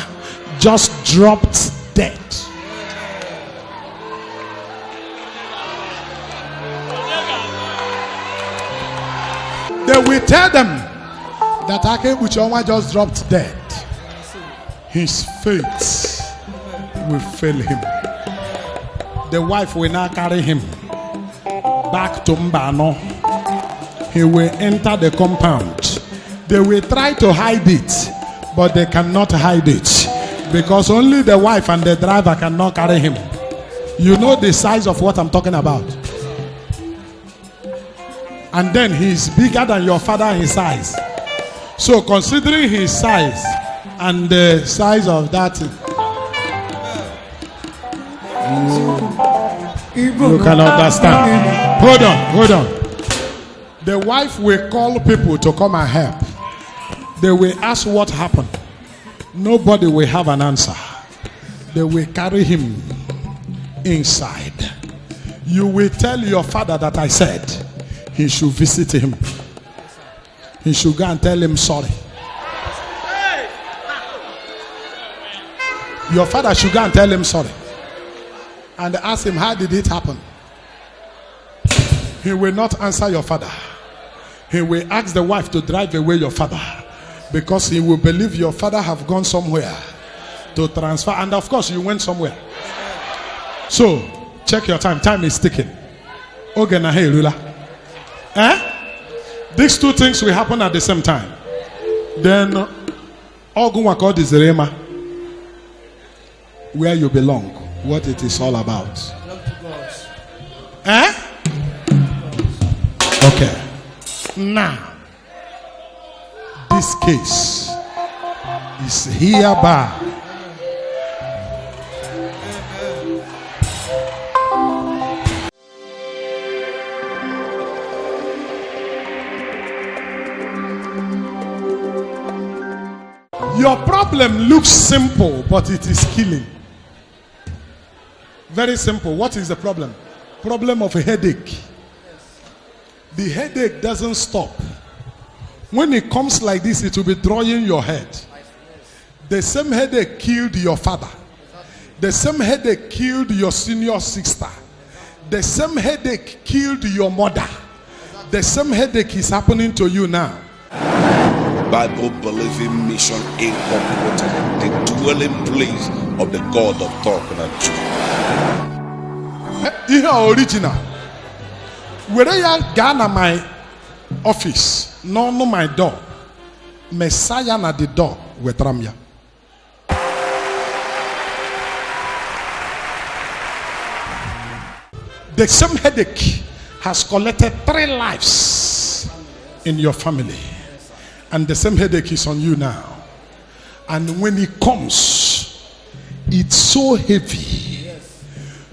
just dropped dead. They will tell them that Akebuchionwa just dropped dead. His faith will fail him. The wife will now carry him back to Mbano. He will enter the compound. They will try to hide it, but they cannot hide it because only the wife and the driver cannot carry him. You know the size of what I'm talking about. And then he is bigger than your father in size. So considering his size and the size of that, you can understand. Hold on. The wife will call people to come and help. They will ask what happened. Nobody will have an answer. They will carry him inside. You will tell your father that I said he should visit him. He should go and tell him sorry. Your father should go and tell him sorry. And ask him, how did it happen? He will not answer your father. He will ask the wife to drive away your father, because he will believe your father have gone somewhere to transfer. And of course you went somewhere. So check your time. Time is ticking. These two things will happen at the same time. Then Ogunwako is Rema, where you belong, what it is all about. Okay. Now, this case is hereby your problem looks simple, but it is killing. Very simple. What is the problem? Problem of a headache. The headache doesn't stop. When it comes like this, it will be drawing your head. The same headache killed your father. The same headache killed your senior sister. The same headache killed your mother. The same headache is happening to you now. Bible believing mission incorporated, the dwelling place of the God of Talknado. Here original. Whether you Ghana my office, no my door, Messiah na the door with Ramya. The same headache has collected 3 lives in your family. And the same headache is on you now. And when it comes, it's so heavy.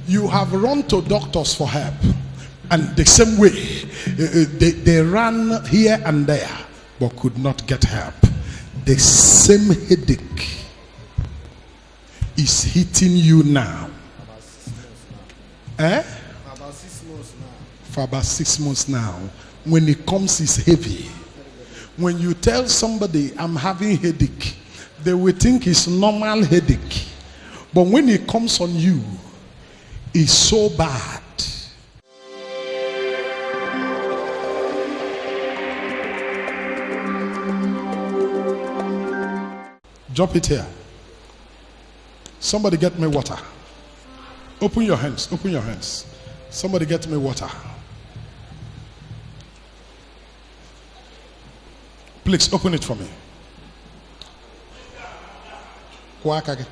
You have run to doctors for help. And the same way, they ran here and there, but could not get help. The same headache is hitting you now. For about 6 months now. When it comes, it's heavy. When you tell somebody I'm having headache, they will think it's normal headache. But when it comes on you, it's so bad. Drop it here. Somebody get me water. Open your hands. Open your hands. Somebody get me water. Please open it for me. Kwakage.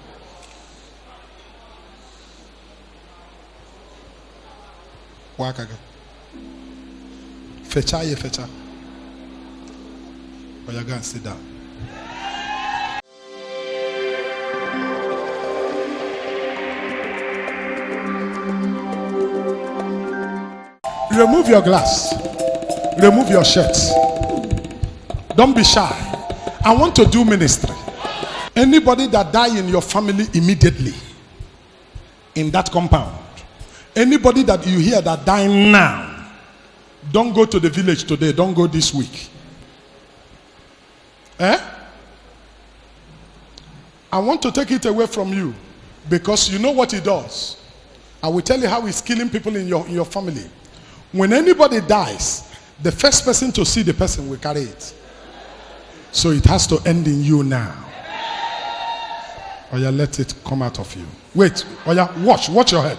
Kwakage. Fecha ye fecha. But you go and sit down. Remove your glass. Remove your shirt. Don't be shy. I want to do ministry. Anybody that die in your family immediately in that compound, anybody that you hear that die now, don't go to the village today. Don't go this week. I want to take it away from you because you know what he does. I will tell you how he's killing people in your family. When anybody dies, the first person to see the person will carry it. So it has to end in you now. Or you let it come out of you. Wait, or you watch your head.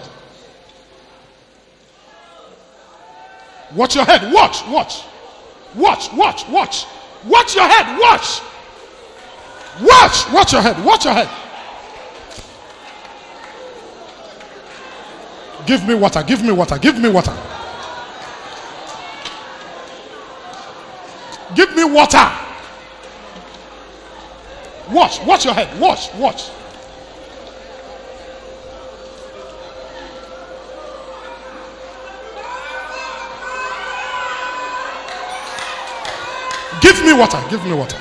Watch your head. Watch your head. Watch your head. Give me water. Give me water. Give me water. Watch your head. Watch. Give me water.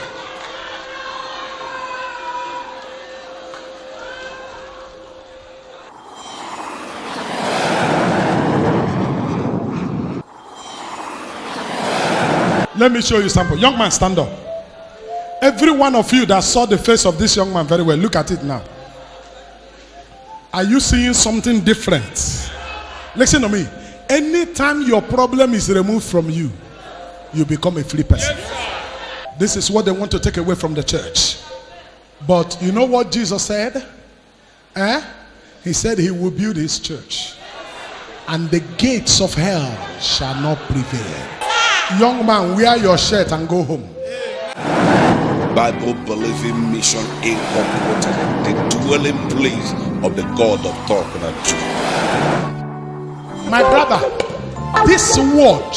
Let me show you something. Young man, stand up. Every one of you that saw the face of this young man very well, look at it now. Are you seeing something different? Listen to me. Anytime your problem is removed from you, you become a free person. This is what they want to take away from the church. But you know what Jesus said? He said he will build his church, and the gates of hell shall not prevail. Young man, wear your shirt and go home. Bible believing mission incorporated, the dwelling place of the God of Talknado. My brother, this world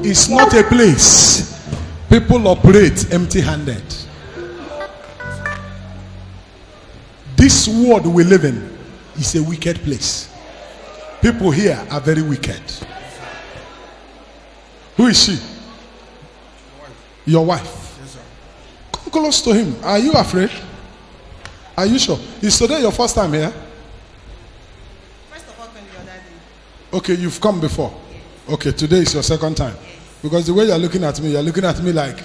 is not a place people operate empty-handed. This world we live in is a wicked place. People here are very wicked. Who is she? Your wife. Yes, sir. Come close to him. Are you afraid? Are you sure? Is today your first time here? First of all, came the other day. Okay, you've come before. Okay, today is your second time. Because the way you're looking at me like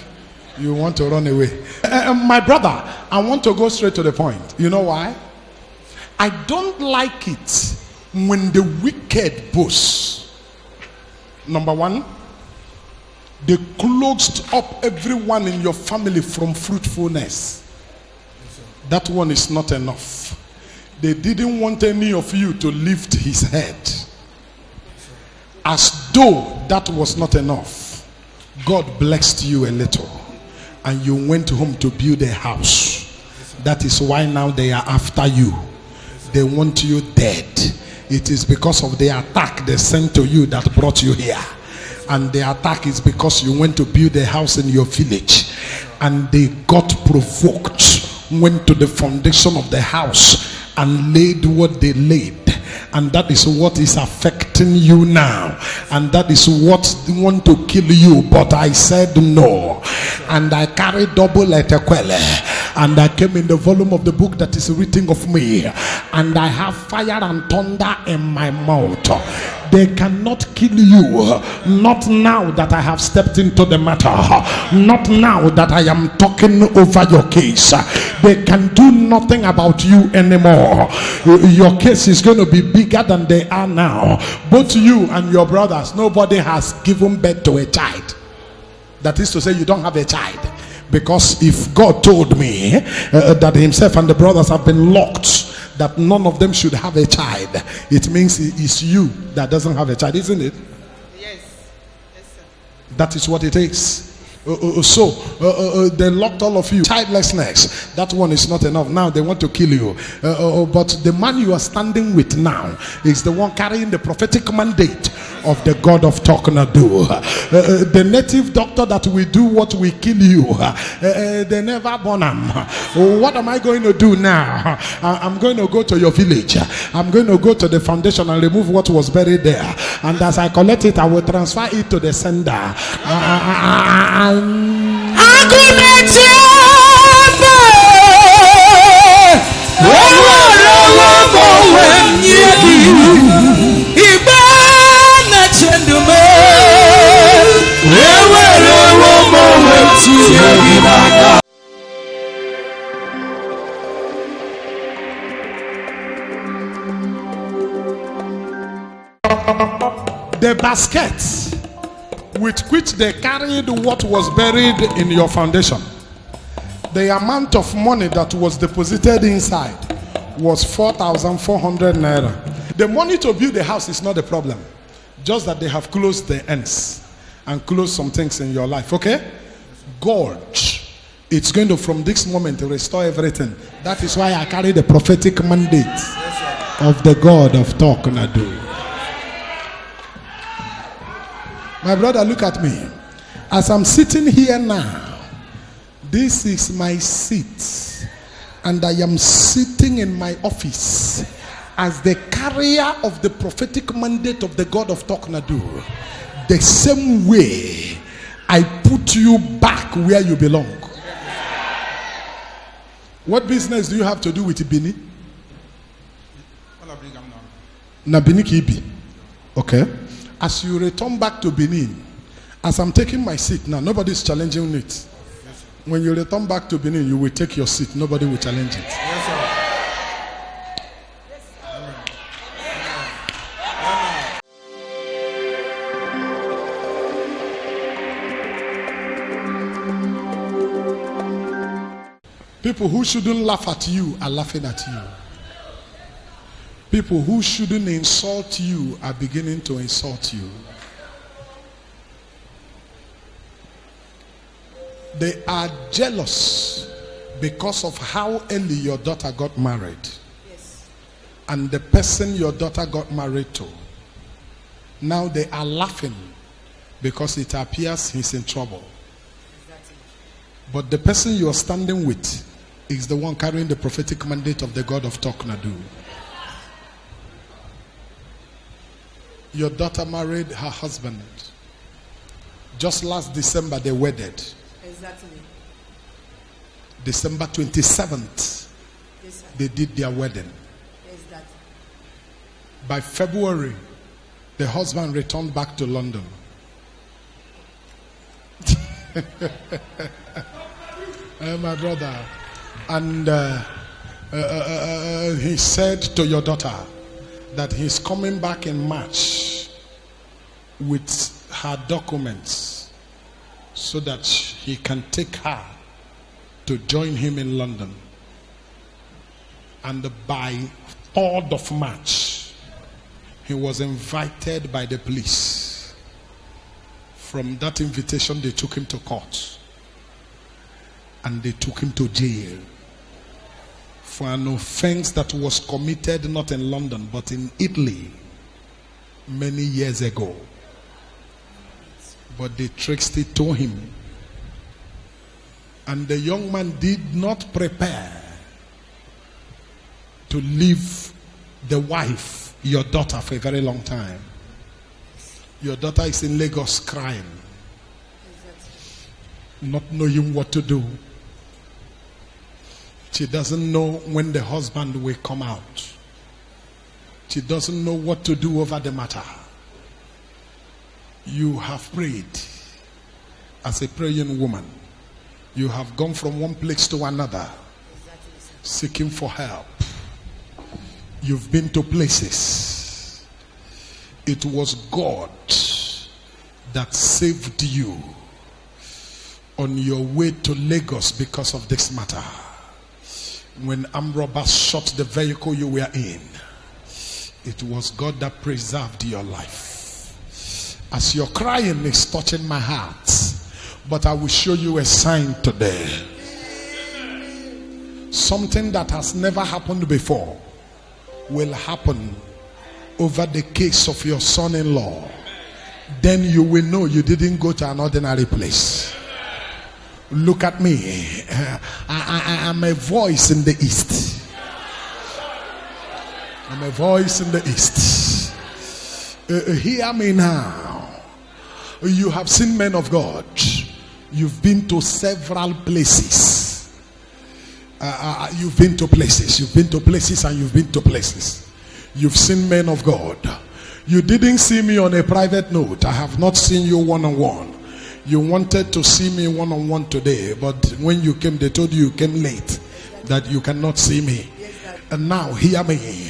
you want to run away. My brother, I want to go straight to the point. You know why? I don't like it when the wicked boast. Number one, they closed up everyone in your family from fruitfulness. That one is not enough. They didn't want any of you to lift his head. As though that was not enough, God blessed you a little and you went home to build a house. That is why now they are after you. They want you dead. It is because of the attack they sent to you that brought you here. And the attack is because you went to build a house in your village and they got provoked, went to the foundation of the house and laid what they laid. And that is what is affecting you now. And that is what they want to kill you. But I said no. And I carried double etequele. And I came in the volume of the book that is written of me. And I have fire and thunder in my mouth. They cannot kill you. Not now that I have stepped into the matter. Not now that I am talking over your case. They can do nothing about you anymore. Your case is going to be bigger than they are now. Both you and your brothers, nobody has given birth to a child. That is to say, you don't have a child. Because if God told me that himself and the brothers have been locked, that none of them should have a child, it means it's you that doesn't have a child, isn't it? Yes. Yes, sir. That is what it is. So they locked all of you. Childlessness, that one is not enough. Now they want to kill you. But the man you are standing with now is the one carrying the prophetic mandate of the God of Talknado. The native doctor that will do what we kill you, they never born him. What am I going to do now? I'm going to go to your village. I'm going to go to the foundation and remove what was buried there. And as I collect it, I will transfer it to the sender. The baskets with which they carried what was buried in your foundation, the amount of money that was deposited inside was 4,400 naira. The money to build the house is not the problem, just that they have closed the ends and closed some things in your life. Okay, God, it's going to from this moment to restore everything. That is why I carry the prophetic mandate of the God of Talknado. My brother, look at me. As I'm sitting here now, this is my seat, and I am sitting in my office as the carrier of the prophetic mandate of the God of Talknado. The same way I put you back where you belong. What business do you have to do with Bini? Na Bini Kibi. Okay. As you return back to Benin, as I'm taking my seat now, nobody's challenging it. When you return back to Benin, you will take your seat. Nobody will challenge it. Yes, sir. People who shouldn't laugh at you are laughing at you. People who shouldn't insult you are beginning to insult you. They are jealous because of how early your daughter got married. Yes. And the person your daughter got married to. Now they are laughing because it appears he's in trouble. Exactly. But the person you are standing with is the one carrying the prophetic mandate of the God of Talknado. Your daughter married her husband. Just last December they wedded. Exactly. December 27th, Yes, sir. they did their wedding. Exactly. By February, the husband returned back to London. My brother. And he said to your daughter that he's coming back in March with her documents so that he can take her to join him in London. And by 3rd of March, he was invited by the police. From that invitation, they took him to court. And they took him to jail for an offense that was committed not in London but in Italy many years ago. But they traced it to him. And the young man did not prepare to leave the wife, your daughter, for a very long time. Your daughter is in Lagos crying, not knowing what to do. She doesn't know when the husband will come out. She doesn't know what to do over the matter. You have prayed as a praying woman. You have gone from one place to another, seeking for help. You've been to places. It was God that saved you on your way to Lagos because of this matter. When armed robbers shot the vehicle you were in, it was God that preserved your life. As your crying is touching my heart, but I will show you a sign today. Something that has never happened before will happen over the case of your son-in-law. Then you will know you didn't go to an ordinary place. Look at me. I am a voice in the east. I'm a voice in the east. Hear me now. You have seen men of God. You've been to several places. You've been to places. You've been to places and you've been to places. You've seen men of God. You didn't see me on a private note. I have not seen you one-on-one. You wanted to see me one-on-one today, but when you came, they told you came late, that you cannot see me. And now, hear me.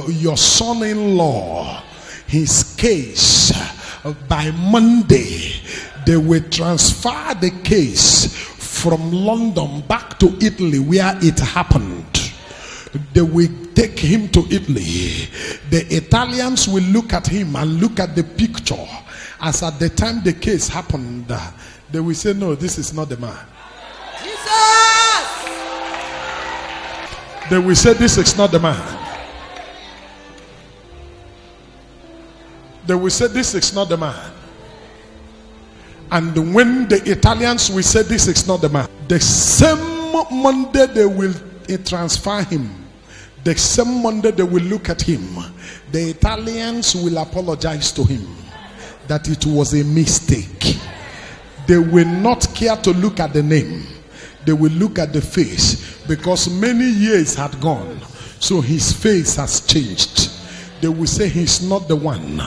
Your son-in-law, his case, by Monday, they will transfer the case from London back to Italy where it happened. They will take him to Italy. The Italians will look at him and look at the picture as at the time the case happened. They will say, no, this is not the man. Jesus! They will say, this is not the man. They will say, this is not the man. And when the Italians will say, this is not the man, the same Monday they will transfer him. The same Monday they will look at him. The Italians will apologize to him that it was a mistake. They will not care to look at the name. They will look at the face, because many years had gone, so his face has changed. They will say he's not the one.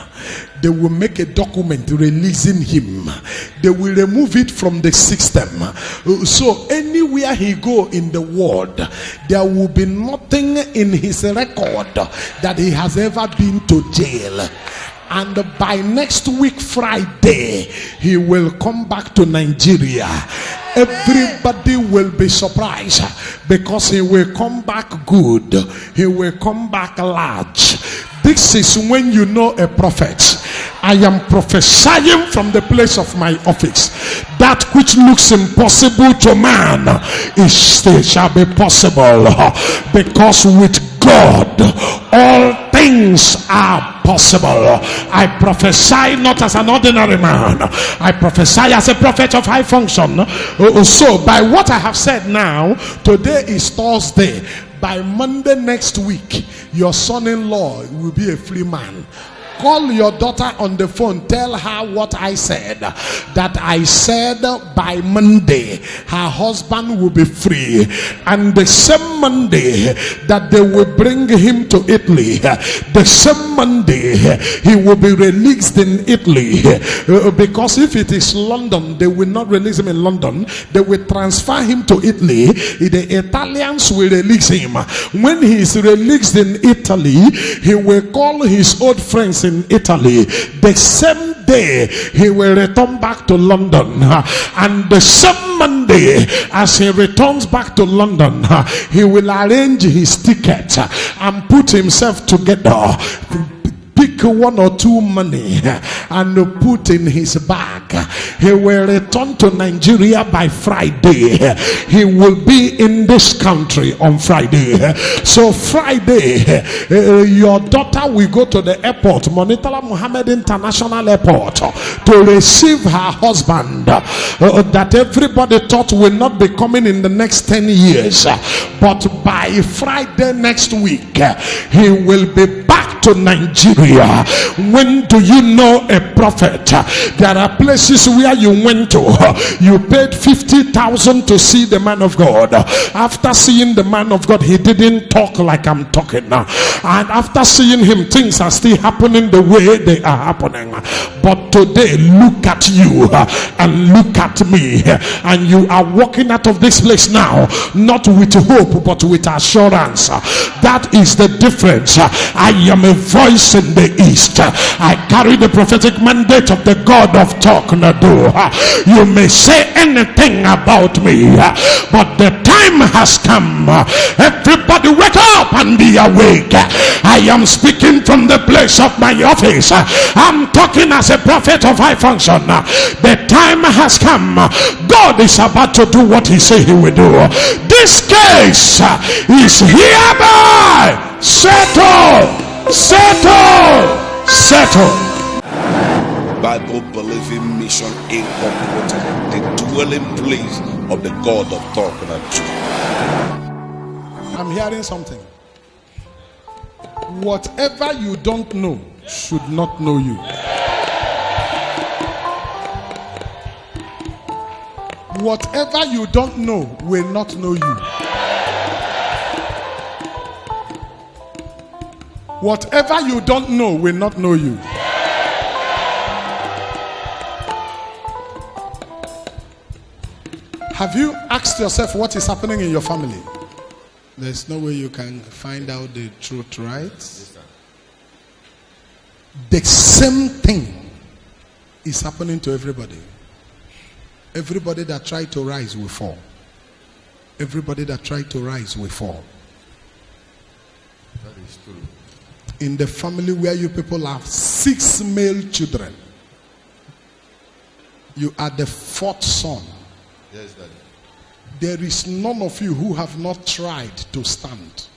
They will make a document releasing him. They will remove it from the system. So anywhere he go in the world, there will be nothing in his record that he has ever been to jail. And by next week Friday, he will come back to Nigeria. Everybody will be surprised, because he will come back good. He will come back large. This is when you know a prophet. I am prophesying from the place of my office. That which looks impossible to man, it shall be possible, because with God all things are possible. I prophesy not as an ordinary man. I prophesy as a prophet of high function. So by what I have said now, today is Thursday. By Monday next week, your son-in-law will be a free man. Call your daughter on the phone. Tell her what I said. That I said by Monday her husband will be free. And the same Monday that they will bring him to Italy, the same Monday he will be released in Italy. Because if it is London, they will not release him in London. They will transfer him to Italy. The Italians will release him. When he is released in Italy, he will call his old friends in Italy. The same day he will return back to London, and the same Monday as he returns back to London, he will arrange his ticket and put himself together, pick one or two money and put in his bag. He will return to Nigeria by Friday. He will be in this country on Friday. So Friday, your daughter will go to the airport, Monitala Muhammad International Airport, to receive her husband that everybody thought will not be coming in the next 10 years. But by Friday next week, he will be back to Nigeria. When do you know a prophet? There are places where you went to, you paid 50,000 to see the man of God. After seeing the man of God, he didn't talk like I'm talking now. And after seeing him, things are still happening the way they are happening. But today, look at you and look at me, and you are walking out of this place now, not with hope but with assurance. That is the difference. I am a voice in the east. I carry the prophetic mandate of the God of Talknado. You may say anything about me, but the time has come. Everybody wake up and be awake. I am speaking from the place of my office. I'm talking as a prophet of high function. The time has come. God is about to do what he said he will do. This case is hereby settled. Bible Believing Mission Incorporated, the dwelling place of the God of Talknado. I'm hearing something. Whatever you don't know should not know you. Whatever you don't know will not know you. Whatever you don't know will not know you. Have you asked yourself what is happening in your family? There's no way you can find out the truth, right? Yes, the same thing is happening to everybody. Everybody that tried to rise will fall. Everybody that tried to rise will fall. That is true. In the family where you people have 6 male children, you are the 4th son. Yes, Daddy. There is none of you who have not tried to stand,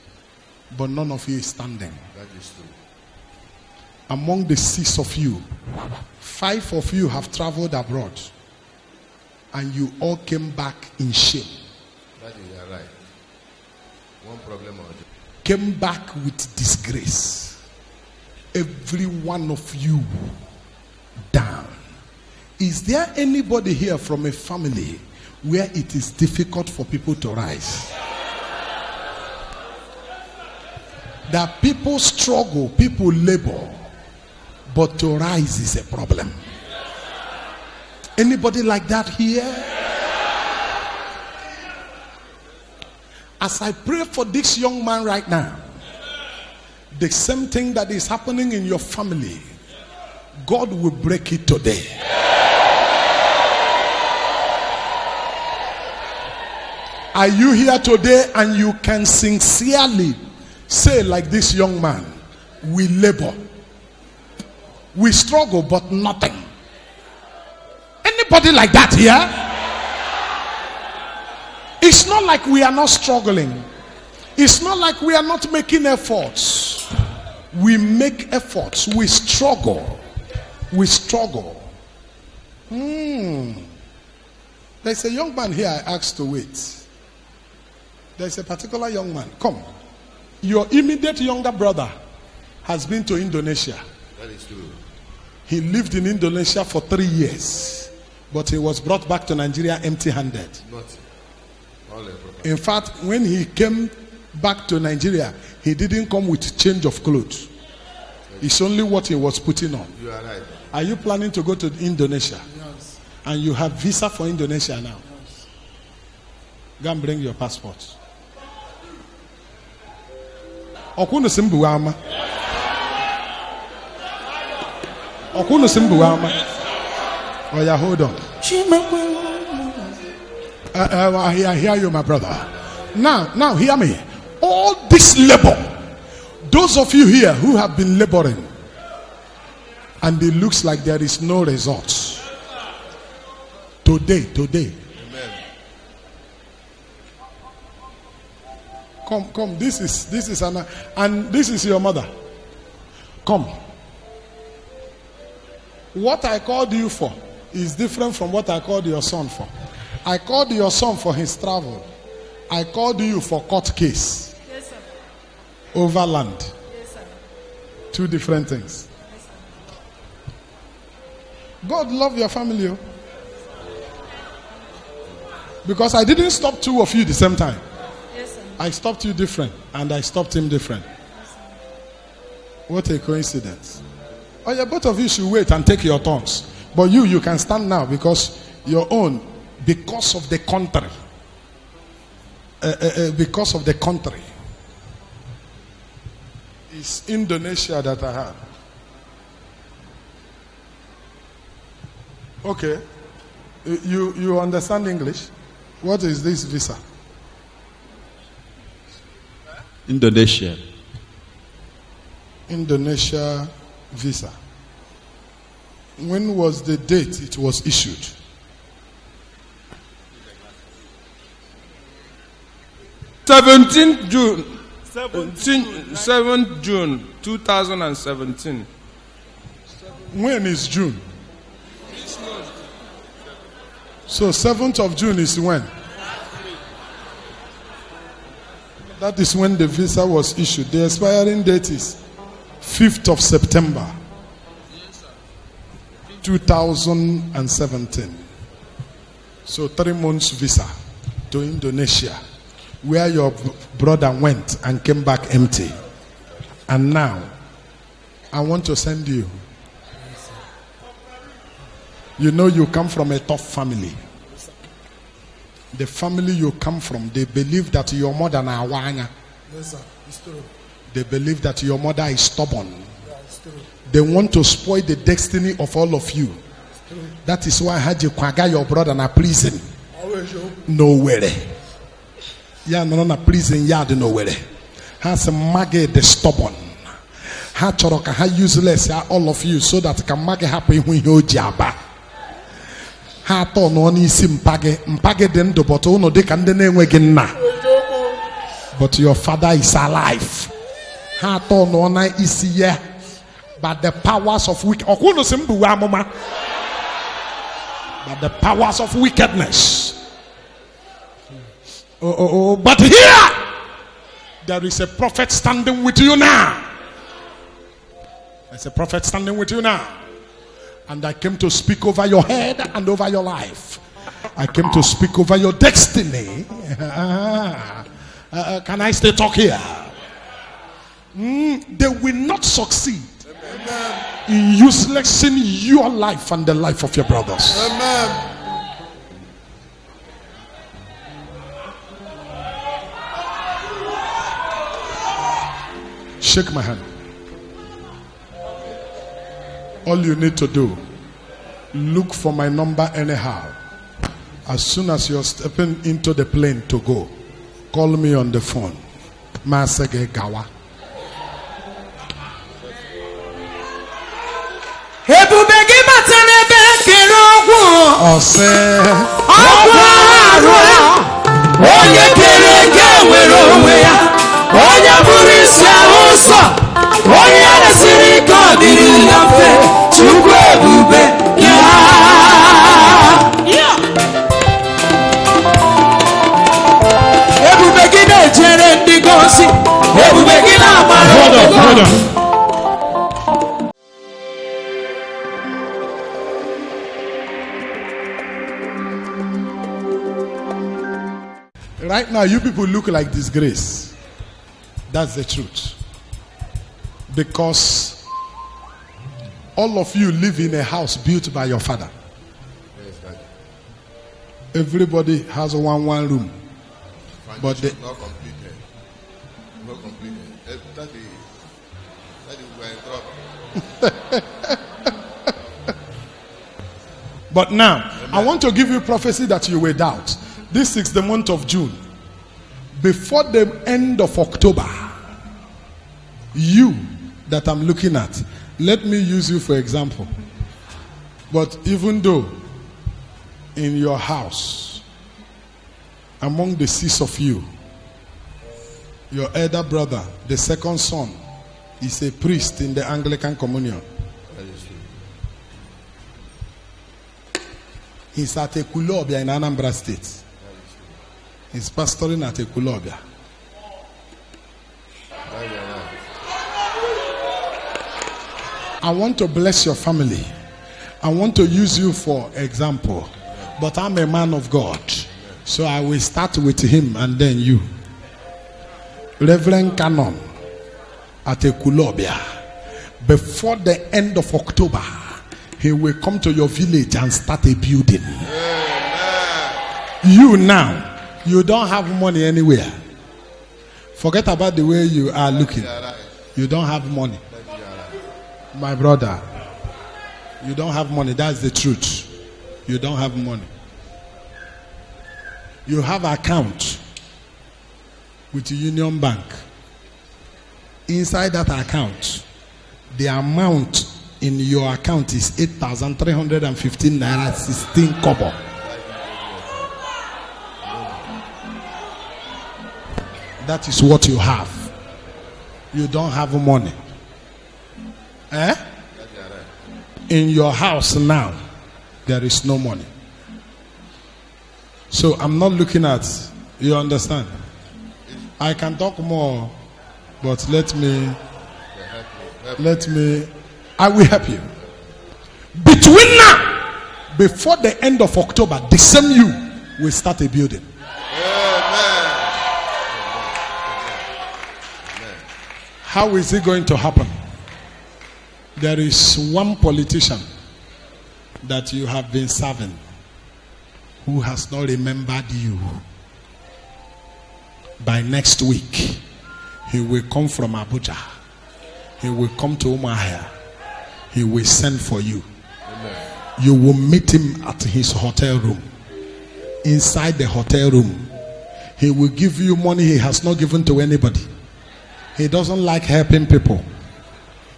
but none of you is standing. That is true. Among the 6 of you, 5 of you have traveled abroad, and you all came back in shame. Daddy, you are right. One problem or the Came back with disgrace. Every one of you down. Is there anybody here from a family where it is difficult for people to rise? That people struggle, people labor, but to rise is a problem. Anybody like that here? As I pray for this young man right now, the same thing that is happening in your family, God will break it today. Are you here today and you can sincerely say like this young man, we labor, we struggle, but nothing? Anybody like that here? It's not like we are not struggling. It's not like we are not making efforts. We make efforts. We struggle. We struggle. There's a young man here I asked to wait. There's a particular young man. Come. Your immediate younger brother has been to Indonesia. That is true. He lived in Indonesia for 3 years, but he was brought back to Nigeria empty-handed. Nothing. In fact, when he came back to Nigeria, he didn't come with change of clothes. It's only what he was putting on. You are right. Are you planning to go to Indonesia? Yes. And you have visa for Indonesia now? Yes. Go and bring your passport. Okunu Simbuama. Okunu Simbuama. Oh yeah, hold on. I hear you, my brother. Now, hear me. All this labor, those of you here who have been laboring, and it looks like there is no result. Today. Amen. Come. This is Anna, and this is your mother. Come. What I called you for is different from what I called your son for. I called your son for his travel. I called you for court case. Yes, sir. Over land. Yes, sir. 2 different things. God love your family. Oh. Because I didn't stop 2 of you the same time. Yes, sir. I stopped you different and I stopped him different. Yes, sir. What a coincidence. Oh yeah, both of you should wait and take your turns. But you can stand now because your own, because of the country. Because of the country. It's Indonesia that I have. Okay. You understand English? What is this visa? Indonesia. Indonesia visa. When was the date it was issued? June 7th June 2017. When is June? So 7th of June is when? That is when the visa was issued. The expiring date is 5th of September 2017. So 3 months visa to Indonesia, where your brother went and came back empty. And now, I want to send you. You know you come from a tough family. The family you come from, they believe that your mother na awanya. Yes, sir. It's true. They believe that your mother is stubborn. Yeah, it's true. They want to spoil the destiny of all of you. That is why Haji Kwaga, your brother, na prison. Nowhere. Yeah, no, na prison yard nowhere. Has a maggot the stubborn. Ha choroka, ha useless, all of you, so that can maggot happen when you jaba. Ha to no ni mpage den do but no de kan den enwegi na. But your father is alive. Ha to no na isi here. But the powers of wicked, but the powers of wickedness. But here there is a prophet standing with you now. There's a prophet standing with you now. And I came to speak over your head and over your life. I came to speak over your destiny. Can I still talk here? They will not succeed in uselessing your life and the life of your brothers. Amen. Shake my hand. All you need to do, look for my number anyhow. As soon as you're stepping into the plane to go, call me on the phone. Masege Gawa. Ebubegi matanebe kirogwu Ose Ọgwụ onye kere eke nwere onwe ya, onye bụrụ isi ahụ nsọ, onye resiri ike ọ dịrị ya mfe, Chukwu ebube ya. Ebube gị na-ejere ndị gosi, ebube gị na-amara ndị gosi. Right now, you people look like disgrace. That's the truth. Because all of you live in a house built by your father. Everybody has one room. But they, Not completed. Not completed. That is we're in trouble. but now, I want to give you prophecy that you will doubt. This is the month of June. Before the end of October, you that I'm looking at, let me use you for example. But even though in your house, among the 6 of you, your elder brother, the second son, is a priest in the Anglican Communion. He's at a Kulobia in Anambra State. He's pastoring at a Kulobia. I want to bless your family. I want to use you for example. But I'm a man of God. So I will start with him and then you. Reverend Canon at a Kulobia. Before the end of October, he will come to your village and start a building. You now, you don't have money anywhere. Forget about the way you are looking. You don't have money. My brother, you don't have money. That's the truth. You don't have money. You have an account with the Union Bank. Inside that account, the amount in your account is 8,315 naira 16 kobo. That is what you have. You don't have money. In your house now, there is no money. So I'm not looking at, you understand? I can talk more, but let me, I will help you. Between now, before the end of October, the same you will start a building. How is it going to happen? There is one politician that you have been serving who has not remembered you. By next week, he will come from Abuja. He will come to Umuahia. He will send for you. Amen. You will meet him at his hotel room. Inside the hotel room, he will give you money he has not given to anybody. He doesn't like helping people.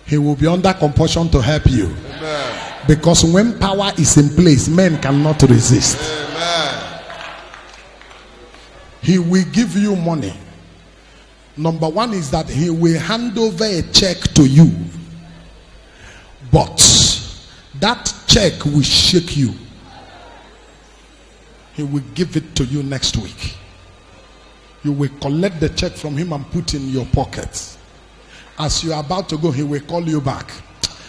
He will be under compulsion to help you. Amen. Because when power is in place, men cannot resist. Amen. He will give you money. Number one is that he will hand over a check to you. But that check will shake you. He will give it to you next week. You will collect the check from him and put in your pocket. As you are about to go, he will call you back.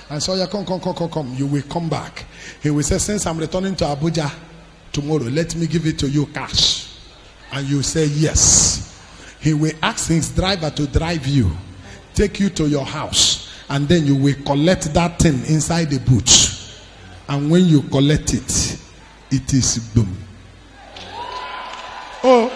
And so you come. You will come back. He will say, since I'm returning to Abuja tomorrow, let me give it to you cash. And you say yes. He will ask his driver to drive you, take you to your house, and then you will collect that thing inside the boot. And when you collect it, it is boom. Oh.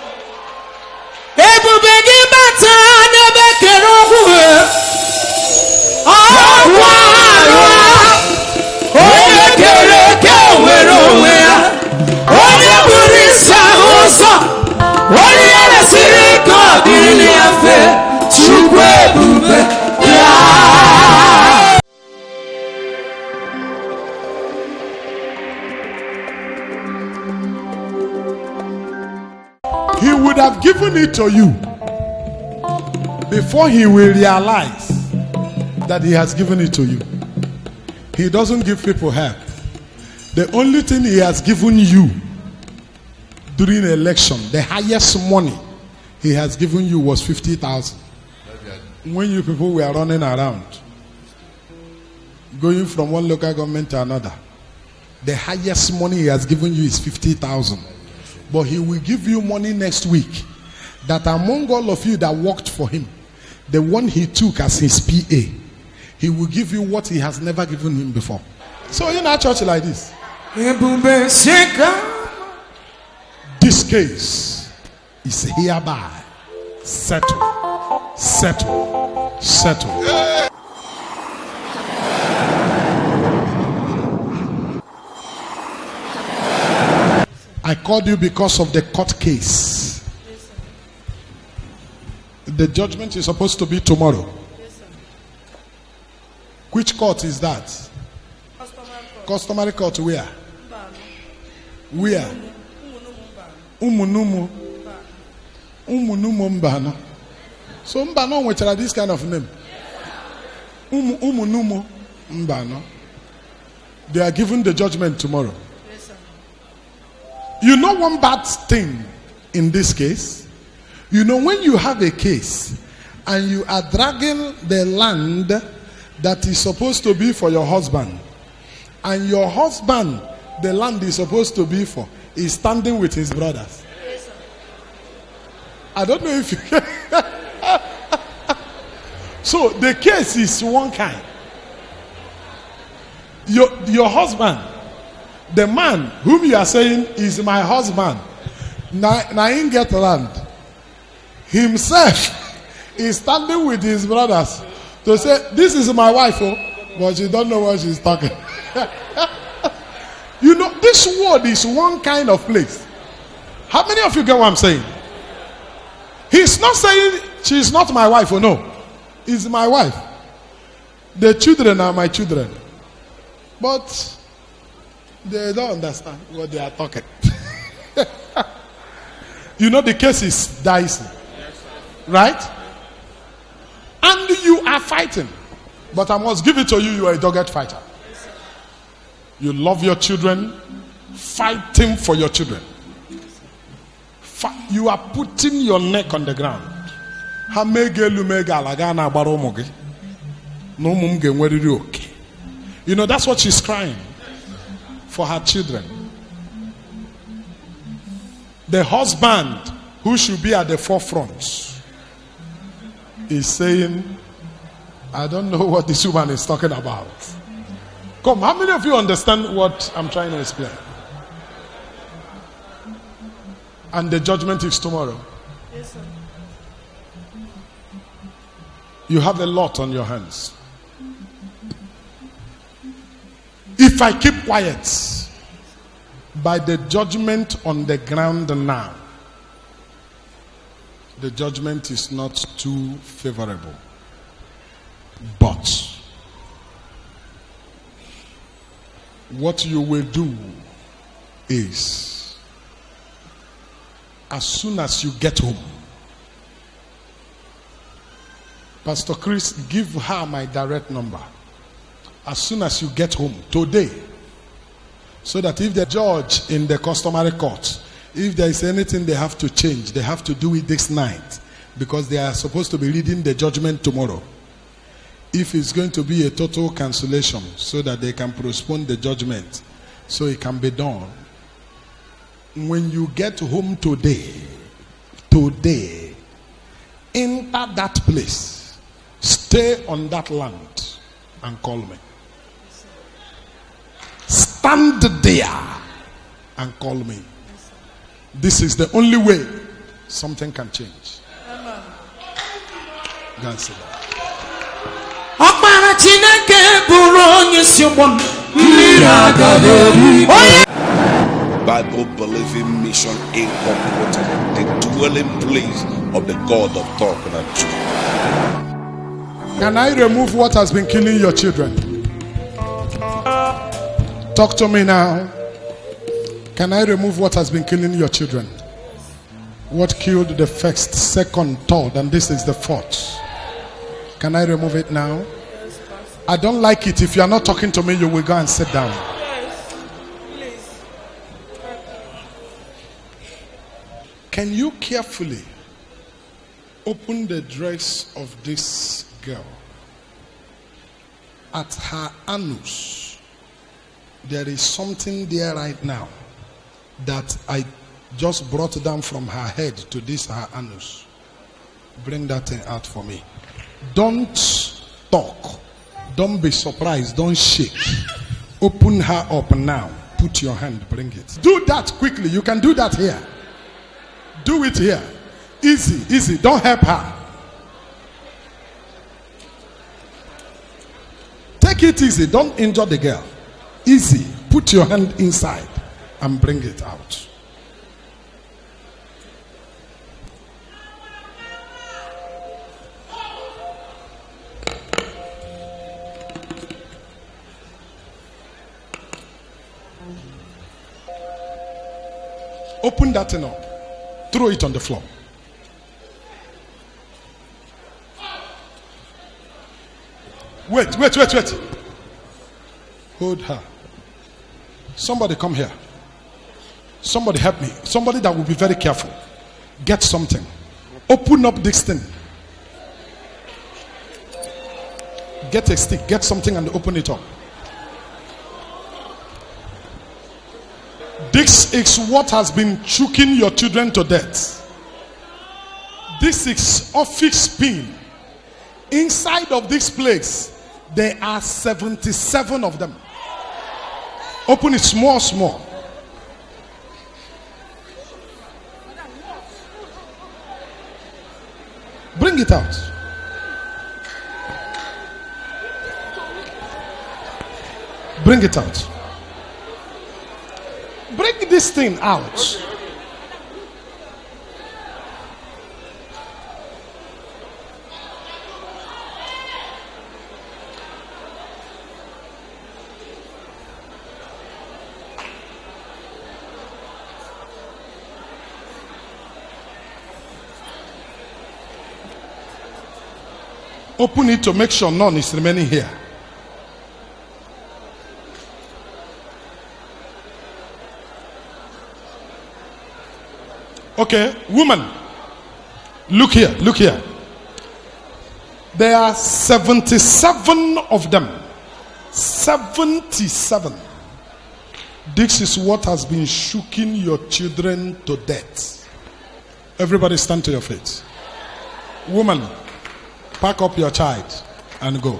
He would have given it to you before he will realize that he has given it to you. He doesn't give people help. The only thing he has given you during election, the highest money he has given you was 50,000. When you people were running around, going from one local government to another, the highest money he has given you is 50,000. But he will give you money next week that among all of you that worked for him, the one he took as his PA, he will give you what he has never given him before. So in a church like this, this case is hereby settled. I called you because of the court case. The judgment is supposed to be tomorrow. Which court is that? Customary court where? Where? Umunumu Mbano. So Mbano, which are this kind of name? Umunumu Mbano. They are given the judgment tomorrow. You know one bad thing in this case? You know when you have a case and you are dragging the land that is supposed to be for your husband, and your husband, the land is supposed to be for, is standing with his brothers. I don't know if you can. So the case is one kind. Your husband, the man whom you are saying is my husband, now in get land, himself is standing with his brothers to say, this is my wife, oh, but she don't know what she's talking. You know, this world is one kind of place. How many of you get what I'm saying? He's not saying she's not my wife, oh no. It's my wife. The children are my children. But they don't understand what they are talking. You know the case is dicey. Right? And you are fighting. But I must give it to you, you are a dogged fighter. You love your children, fighting for your children. You are putting your neck on the ground. You know, that's what she's crying. for her children. The husband who should be at the forefront is saying, I don't know what this woman is talking about. Come, how many of you understand what I'm trying to explain? And the judgment is tomorrow. Yes, sir. You have a lot on your hands. If I keep quiet, by the judgment on the ground now, the judgment is not too favorable. But what you will do is, as soon as you get home, Pastor Chris, give her my direct number. As soon as you get home today, so that if the judge in the customary court, if there is anything they have to change, they have to do it this night, because they are supposed to be reading the judgment tomorrow. If it's going to be a total cancellation, so that they can postpone the judgment, so it can be done. When you get home today, enter that place, stay on that land, and call me. Stand there and call me. This is the only way something can change. Go and sit down. Bible believing mission incorporated, the dwelling place of the God of Talknado. Can I remove what has been killing your children? Talk to me now. Can I remove what has been killing your children? What killed the first, second, third, and this is the fourth? Can I remove it now? I don't like it. If you are not talking to me, you will go and sit down. Yes. Please. Can you carefully open the dress of this girl? At her anus, there is something there right now that I just brought down from her head to this her anus. Bring that thing out for me. Don't talk. Don't be surprised. Don't shake. Open her up now. Put your hand. Bring it. Do that quickly. You can do that here. Do it here. Easy, easy. Don't help her. Take it easy. Don't injure the girl. Easy. Put your hand inside and bring it out. Open that thing up. Throw it on the floor. Wait. Hold her. Somebody come here. Somebody help me. Somebody that will be very careful. Get something. Open up this thing. Get a stick. Get something and open it up. This is what has been choking your children to death. This is office pin. Inside of this place, there are 77 of them. Open it small. Bring it out. Bring it out. Bring this thing out. Open it to make sure none is remaining here. Okay, woman, look here. There are 77 of them. 77. This is what has been shooking your children to death. Everybody stand to your feet. Woman, pack up your child and go.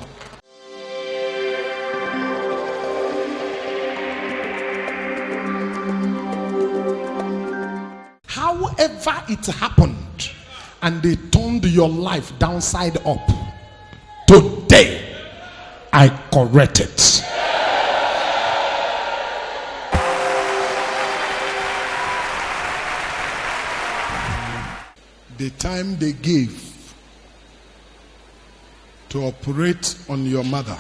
However it happened, and they turned your life downside up, today I correct it. The time they gave to operate on your mother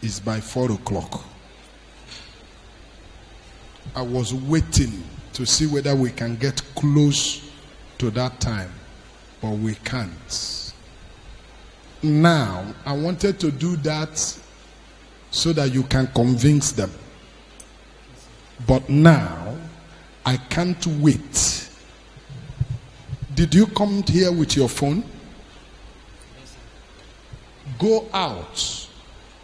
is by 4 o'clock. I was waiting to see whether we can get close to that time, but we can't. Now, I wanted to do that so that you can convince them. But now, I can't wait. Did you come here with your phone? Go out.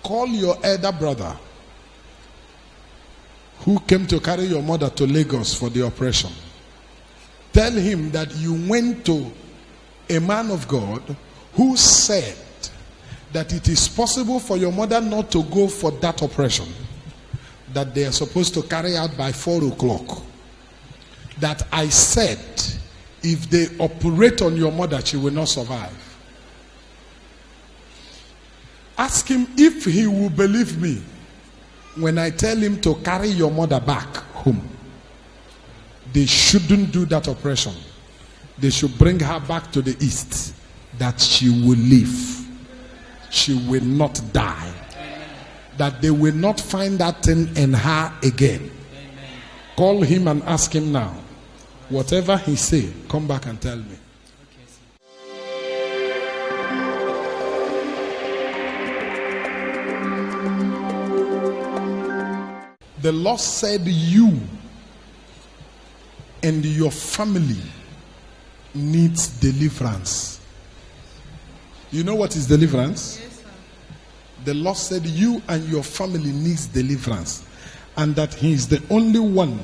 Call your elder brother who came to carry your mother to Lagos for the operation. Tell him that you went to a man of God who said that it is possible for your mother not to go for that operation that they are supposed to carry out by 4 o'clock. That I said, if they operate on your mother, she will not survive. Ask him if he will believe me when I tell him to carry your mother back home. They shouldn't do that operation. They should bring her back to the east, that she will live. She will not die. Amen. That they will not find that thing in her again. Amen. Call him and ask him now. Whatever he say, come back and tell me. The Lord said you and your family needs deliverance. You know what is deliverance? Yes, sir. The Lord said you and your family needs deliverance, and that he is the only one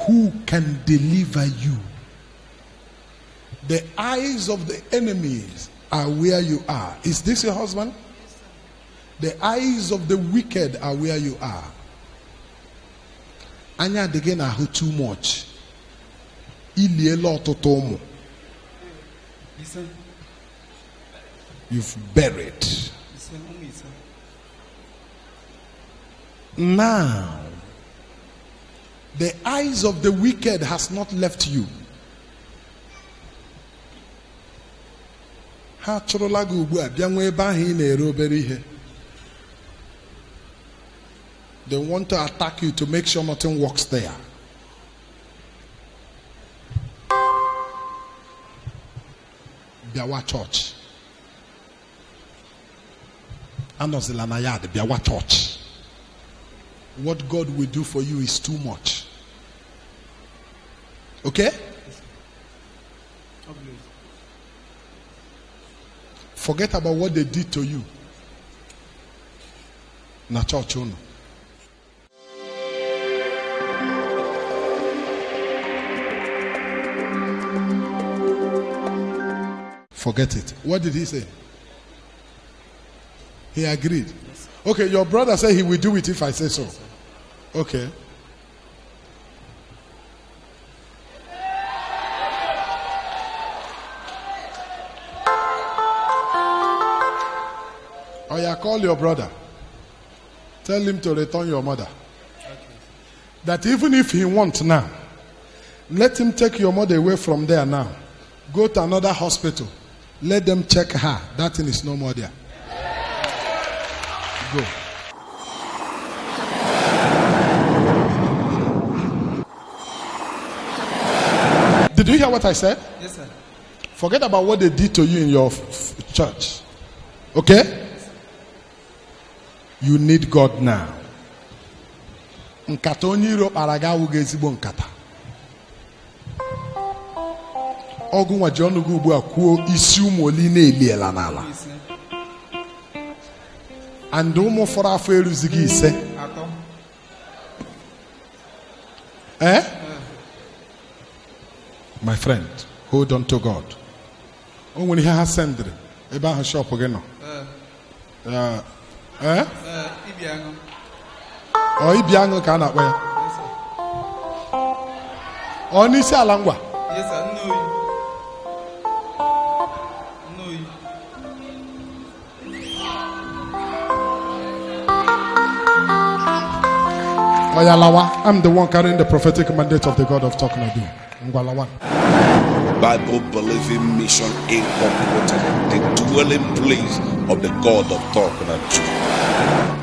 who can deliver you. The eyes of the enemies are where you are. Is this your husband? Yes, sir. The eyes of the wicked are where you are. Anya again are too much. You've buried. Now, the eyes of the wicked has not left you. They want to attack you to make sure nothing works there. Biawa church. Anozilanayad, Biawa church. What God will do for you is too much. Okay? Forget about what they did to you. Na church uno. Forget it. What did he say? He agreed. Yes. Okay, your brother said he will do it if I say so. Yes, okay. Oh yeah, call your brother. Tell him to return your mother. Okay. That even if he wants now, let him take your mother away from there now. Go to another hospital. Let them check her. That thing is no more there. Go. Did you hear what I said? Yes, sir. Forget about what they did to you in your church. Okay? You need God now. Nkata onye paraga wuga ezigbo nkata. Ogu nwa ji ọnụ gị ugbu a kwuo isi ụmụ oli na-eliela n'ala. And ụmụ fọrọ afọ eruzighị ise. Eh? My friend, hold on to God. Oh, when he has sent it, about her shop again. Eh? Oh, Ibiango cannot wear. Oh, Nisa Langwa. Yes, I know you. Oyalawa, I'm the one carrying the prophetic mandate of the God of Talknado. Ngwalawa. Bible believing mission incorporated, the dwelling place of the God of Talknado.